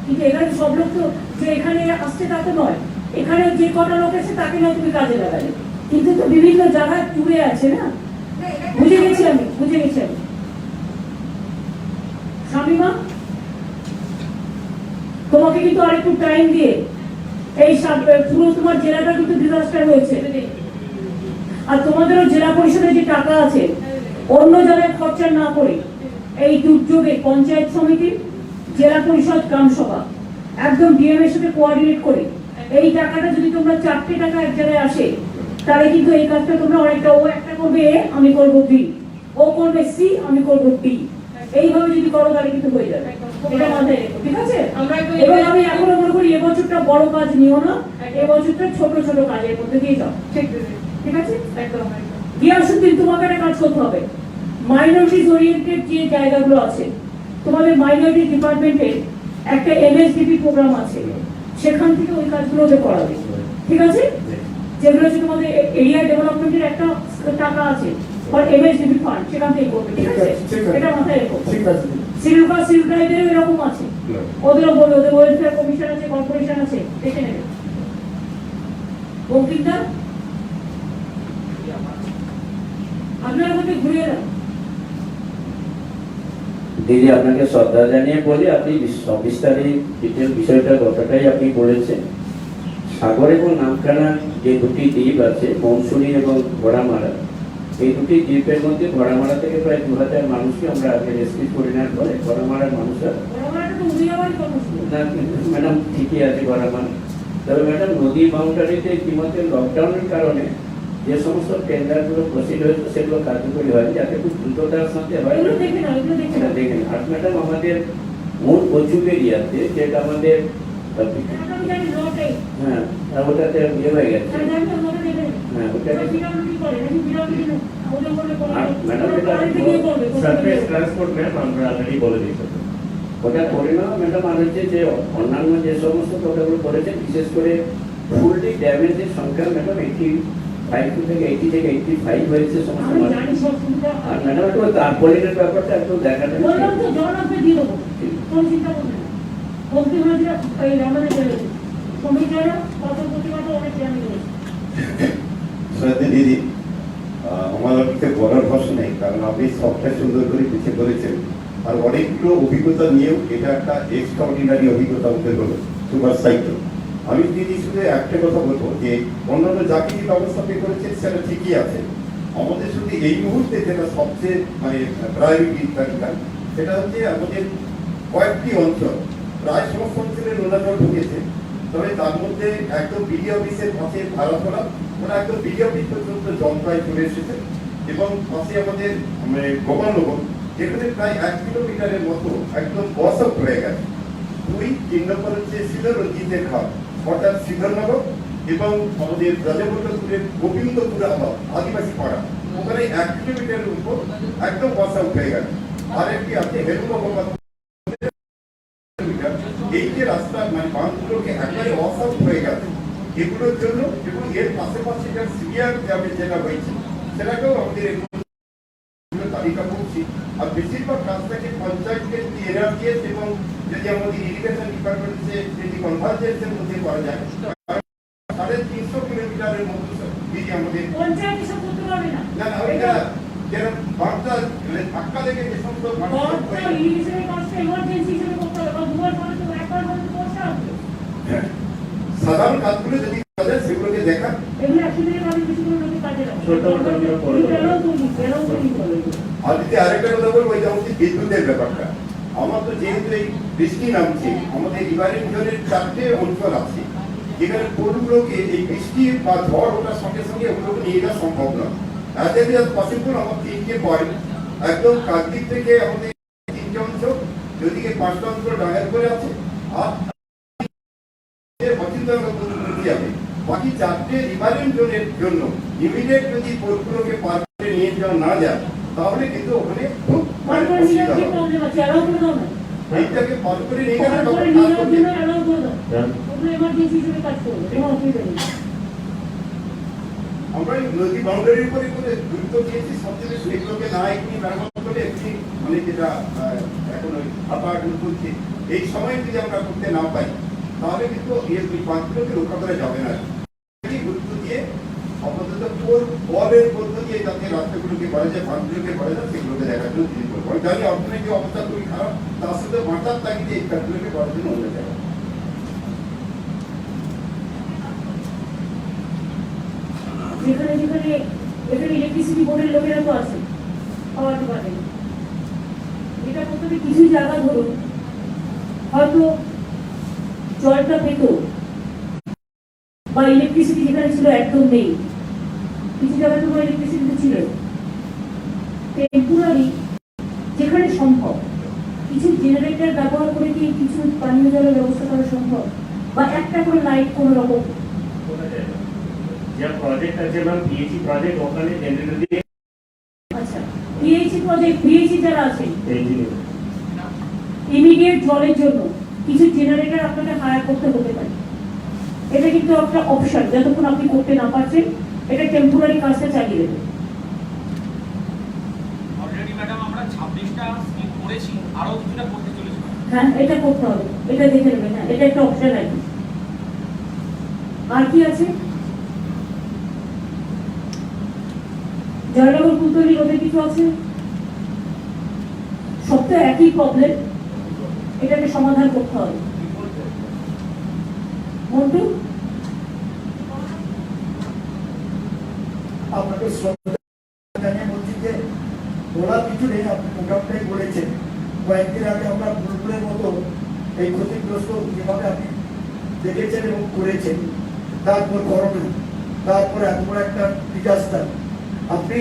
কিন্তু এখানে সব লোক তো যে এখানে আসছে তা তো নয়, এখানে যে কটা লোক এসে তাকে নয় তুমি কাজে লাগালে, কিন্তু তো বিভিন্ন জায়গায় টুরে আছে না। বুঝে গেছি আমি। শামিমা, তোমাকে কিন্তু আরেকটু টাইম দিয়ে এই পুরো তোমার জেলাটা কিন্তু ডিজাস্টার হয়েছে, আর তোমাদেরও জেলা পরিষদের যে টাকা আছে অন্য জায়গায় খরচা না করে এই দুর্যোগে পঞ্চায়েত সমিতি, জেলা পরিষদ, গ্রাম সভা একদম ডিএম এর সাথে কোঅর্ডিনেট করে এই টাকাটা যদি তোমরা 4টে টাকা এক জায়গায় আসে, তাহলে কিন্তু এই কাজটা তোমরা অনেকটা, ও একটা করবে এ, আমি করবো বি, ও করবে সি, আমি করবো ডি, এইভাবে যদি করো তাহলে কিন্তু হয়ে যাবে। এটা মাথায় রেখো, ঠিক আছে? এবং আমি এখনো মনে করি এবছরটা বড় কাজ নিও না, এবছরটা ছোট ছোট কাজের মধ্যে দিয়ে যাও। ঠিক আছে? গিয়াসুদ্দিন, তোমাকে একটা কাজ করতে হবে। মাইনরিটিস ওরিয়েন্টেড যে জায়গাগুলো আছে, তোমাদের মাইনরিটি ডিপার্টমেন্টে একটা এমএসডিপি প্রোগ্রাম আছে, সেখান থেকে ওই কাজগুলো ওদের করাবে। ঠিক আছে? যেগুলো হচ্ছে তোমাদের এরিয়া ডেভেলপমেন্টের একটা টাকা আছে, আর এমএসডিপি ফান্ড, সেখান থেকে করবে। ঠিক আছে? এটা মাথায় রেখো। ঠিক আছে। সিলকাইদেরও এরকম আছে, ওদেরও বলবে, ওদের ওয়েলফেয়ার কমিশন আছে, কর্পোরেশন আছে, দেখে নেবে। বঙ্কিমদা, আপনার মধ্যে ঘুরিয়ে দাও। দিদি, আপনাকে শ্রদ্ধা জানিয়ে বলি, আপনি সবিস্তারে ডিটেল বিষয়টা কথাটাই আপনি বলেছেন। সাগর এবং নামখানা যে দুটি দ্বীপ আছে, মনসুরি এবং ঘোড়ামারা, এই দুটি দ্বীপের মধ্যে ঘোড়ামারা থেকে প্রায় 2000 মানুষকে আমরা আগে রেস্কিউ করে নেওয়ার পরে ঘোড়ামারার মানুষরা, না ম্যাডাম ঠিকই আছে ঘোড়ামারা, তবে ম্যাডাম নদী বাউন্ডারিতে ইতিমধ্যে লকডাউনের কারণে যে সমস্ত টেন্ডারগুলো প্রসিড হয়েছে সেগুলো কার্যকরী হয়, যাতে খুব দ্রুততার সাথে হয়। দেখেন আর ম্যাডাম, আমাদের মূল কচুক এরিয়াতে যেটা আমাদের, হ্যাঁ ওটাতে ইয়ে হয়ে গেছে, হ্যাঁ ওটাতে ম্যাডাম এটা সারফেস ট্রান্সপোর্ট ম্যাম আমরা অলরেডি বলে দিয়েছি। ওটা করে নাও ম্যাডাম। আর হচ্ছে যে অন্যান্য যে সমস্ত কথাগুলো করেছে, বিশেষ করে ফুললি ড্যামেজের সংখ্যা ম্যাডাম 85 থেকে 80 থেকে 85 হয়েছে সমস্ত মানুষ। আর ম্যাডাম একটু তারপরের ব্যাপারটা একটু দেখাতে দিদি, আমার অনেকটা বলার ভাষা নেই, কারণ আপনি সবটা সুন্দর করে পিছিয়ে করেছেন। আর অনেকগুলো অভিজ্ঞতা নিয়েও এটা একটা এক্সট্রাঅর্ডিনারি অভিজ্ঞতা আমাদের হলো সুপার সাইকেল। আমি যদি শুধু একটা কথা বলবো যে অন্যান্য যা কিছু ব্যবস্থা আপনি করেছেন সেটা ঠিকই আছে, আমাদের শুধু এই মুহূর্তে যেটা সবচেয়ে মানে প্রায়োরিটি তালিকা সেটা হচ্ছে আমাদের কয়েকটি অঞ্চল, প্রায় সমস্ত অঞ্চলে নোনা জল ঢুকেছে, তবে তার মধ্যে একদম বিডি অফিসের পাশে ভাড়াতলা ওরা একদম বিডি অফিস পর্যন্ত জল প্রায় চলে এসেছে, এবং পাশে আমাদের মানে গোপালনগর যেখানে প্রায় 1 কিলোমিটারের মতো একদম বসক হয়ে গেছে। 2-3 নম্বর হচ্ছে শ্রীধরঞ্জিতের ঘাট অর্থাৎ শ্রীধরনগর, এবং আমাদের ব্রজবল্লভপুরের গোবিন্দপুর আদিবাসী পাড়া ওখানে 1 কিলোমিটারের উপর একদম বসক হয়ে গেছে। আর একটি আছে হেরুবাবা, এই যে রাস্তা মানে বাঁধগুলোকে একেবারে অসাউট হয়ে গেছে এগুলোর জন্য, এবং এর পাশাপাশি সিরিয়ার যেটা হয়েছে সেটাকেও আমাদের তালিকা করছি। আর বেশিরভাগ কাজটাকে পঞ্চায়েতকে যদি এনআরজিএস এবং যদি আমাদের ইরিগেশন ডিপার্টমেন্টে যদি কনভার্জেন্সের মধ্যে করা যায় 350 কিলোমিটারের মতো যদি আমাদের পঞ্চায়েত এসব করতে পারবে না। না না ওইটা যেরকম বার্তা ধাক্কা লেগে যে সমস্ত ইরিগেশনের কাজটা ইমার্জেন্সি হিসেবে করতে হবে, বা দুবার পরে তো একবার পরে তো বর্ষা হবে। সাধারণ কাজগুলো যদি করা যায় সেগুলোকে দেখা এগুলো অ্যাক্সিডেন্টের কাজে বেশি করে লোকে কাজে লাগে। ছোট ছোট করে বেলাও তুমি বলে। আর যদি আরেকটা কথা বলবো ওই যেমন বিদ্যুতের ব্যাপারটা, আমার তো যেহেতু এই বৃষ্টি নামছে আমাদের রিভারের জলের 4টে অঞ্চল আছে যেখানে কোনগুলোকে এই বৃষ্টি বা ঝড় ওঠার সঙ্গে সঙ্গে ওগুলোকে নিয়ে যাওয়া সম্ভব নয়। পসিবল আমার 3টে পয়েন্ট একদম কাকদ্বীপ থেকে আমাদের 3টে অঞ্চল, যদিকে 5টা অঞ্চল ডাঙার করে আছে, আর বাকি 4টে রিভারের জলের জন্য ইমিডিয়েট যদি পোর্টগুলোকে পার করে নিয়ে যাওয়া না যায় তাহলে কিন্তু ওখানে খুব অসুবিধা হবে। প্রবলেম আছে, অ্যালাউ করে দাও না। এইটাকে পার করে নিয়ে গেলে তারপরে তখন নিয়ে কাজ যাওয়ার করবে। জন্য অ্যালাউ করে দাও। ওগুলো এমার্জেন্সি হিসেবে কাজ করবে, কোনো অসুবিধা নেই। আমরা এই নদী বাউন্ডারির উপরে করে গুরুত্ব দিয়েছি সবচেয়ে বেশি এগুলোকে না এখনই মেরামত করে একটি মানে যেটা এখন ওই আপার্টমেন্ট চলছে এই সময় যদি আমরা করতে না পাই তাহলে কিন্তু এই বাঁধগুলোকে রক্ষা করা যাবে না। গুরুত্ব দিয়ে আপাতত বলের মধ্য দিয়ে যাতে রাস্তাগুলোকে করা যায় বাঁধগুলোকে করা যায় সেগুলোকে দেখার জন্য তিনি করবো। আমি জানি অর্থনৈতিক অবস্থা খুবই খারাপ, তার সাথে বাঁচার তাগিদে এই কাজগুলোকে করার জন্য অন্য জায়গা। যেখানে যেখানে এখানে ইলেকট্রিসিটি বোর্ডের লোকেরা তো আছে, পাওয়ার ডিপার্টমেন্ট, এটা করতে হবে। কিছু জায়গা ধরুন হয়তো জলটা পেত বা ইলেকট্রিসিটি যেখানে ছিল একদম নেই, কিছু জায়গায় তো ইলেকট্রিসিটি ছিল। টেম্পোরারি যেখানে সম্ভব কিছু জেনারেটর ব্যবহার করে কি কিছু পানীয় জলের ব্যবস্থা করা সম্ভব, বা একটা করে লাইট কোনো রকম যা প্রজেক্ট আছে ম্যাম পিএইচি প্রজেক্ট ওখানে জেনারেটর দিয়ে। আচ্ছা, পিএইচি প্রজেক্ট, পিএইচি যারা আছে ইঞ্জিনিয়ার ইমিডিয়েট জলের জন্য কিছু জেনারেটর আপনাকে হায়ার করতে হতে পারে। এটা কিন্তু একটা অপশন, যতক্ষণ আপনি করতে না পারছেন এটা টেম্পোরারি কাজটা চালিয়ে দেবে। অলরেডি ম্যাডাম আমরা 26টা স্কিম করেছি, আরো কিছুটা করতে চলেছি। হ্যাঁ, এটা করতে হবে, এটা দেখে নেবেন। হ্যাঁ, এটা একটা অপশন আছে। আর কি আছে? জয়নগর কুলতলি রোডে কিছু আছে, সব তো একই প্রবলেম, এটাকে সমাধান করতে হবে। মন্টু, আপনাকে শ্রদ্ধা জানিয়ে বলছি যে বলার কিছু নেই, আপনি মোটামুটি বলেছেন। কয়েকদিন আগে আমরা বুলবুলের মতো এই ক্ষতিগ্রস্ত যেভাবে আপনি দেখেছেন এবং করেছেন, তারপর করোনা, তারপর এত বড় একটা ডিজাস্টার, আপনি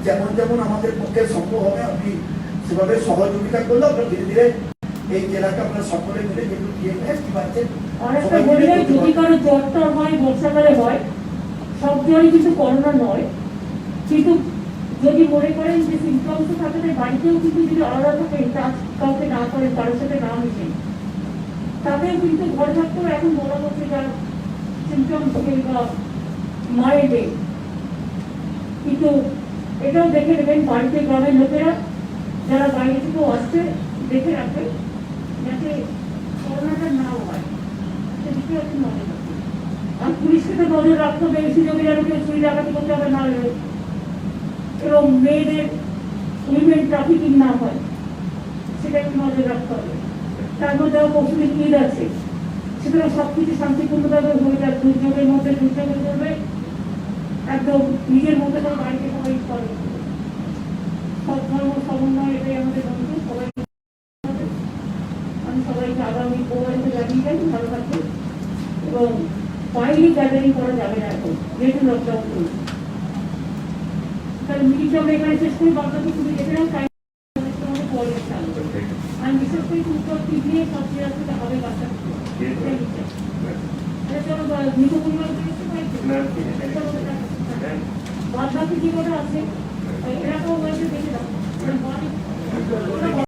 যেমন যেমন আমাদের পক্ষে সম্ভব হবে আপনি সেভাবে সহযোগিতা করলে আমরা ধীরে ধীরে এই জেলাকে আমরা সকলে মিলে যেগুলো দিয়ে কি পাচ্ছেন। অনেকটা বলি না, যদি কারো জ্বরটা হয় বর্ষাকালে হয়, সব জ্বরই কিন্তু করোনা নয়, কিন্তু যদি মনে করেন যে সিমটমস থাকে তাই বাড়িতেও কিন্তু যদি আলাদা থাকেন, কাজ কাউকে না করেন, কারোর সাথে না মিশেন, তাতেও কিন্তু ঘরে থাকতেও এখন বলা হচ্ছে যার সিমটমস থাকে বা মাইল্ডে, কিন্তু এটাও দেখে নেবেন বাড়িতে গ্রামের লোকেরা যারা বাইরে থেকেও আসছে দেখে রাখবে যাতে করোনাটা নাও হয়, সেদিকে একটু নজর রাখবে। আর পুলিশকে তো নজর রাখতে হবে, সুযোগে যেন কেউ চুরি ডাকাতি করতে হবে না হলে, এবং মেয়েদের উইমেন ট্রাফিকিং না হয়, সেটা একটু নজর রাখতে হবে। তার মধ্যে পশুদের ঈদ আছে, সুতরাং সবকিছু শান্তিপূর্ণভাবে হয়ে যাক, দুর্যোগের মধ্যে দুর্যোগে করবে, একদম নিজের মধ্যে করে বাড়িতে সবাই করে সব ধর্ম সমন্বয়, এটাই আমাদের বন্ধু। সবাই আমি সবাইকে আগামী প্রবাহিত জানিয়ে যাই ভালো থাকবে, এবং বাইরে গ্যাদারিং করা যাবে না এখন যেহেতু লকডাউন চলছে। তাহলে মিটিংটা আমরা এখানে শেষ করি, বাংলাকে তুমি যেতে নাও, টাইম পরে আমি বিশেষ করে উত্তর দিয়ে সব রাস্তাটা হবে বাচ্চা চলো মৃত পরিবার বাদ বাকি যে কটা আছে এলাকাও হয়েছে দেখে দাও।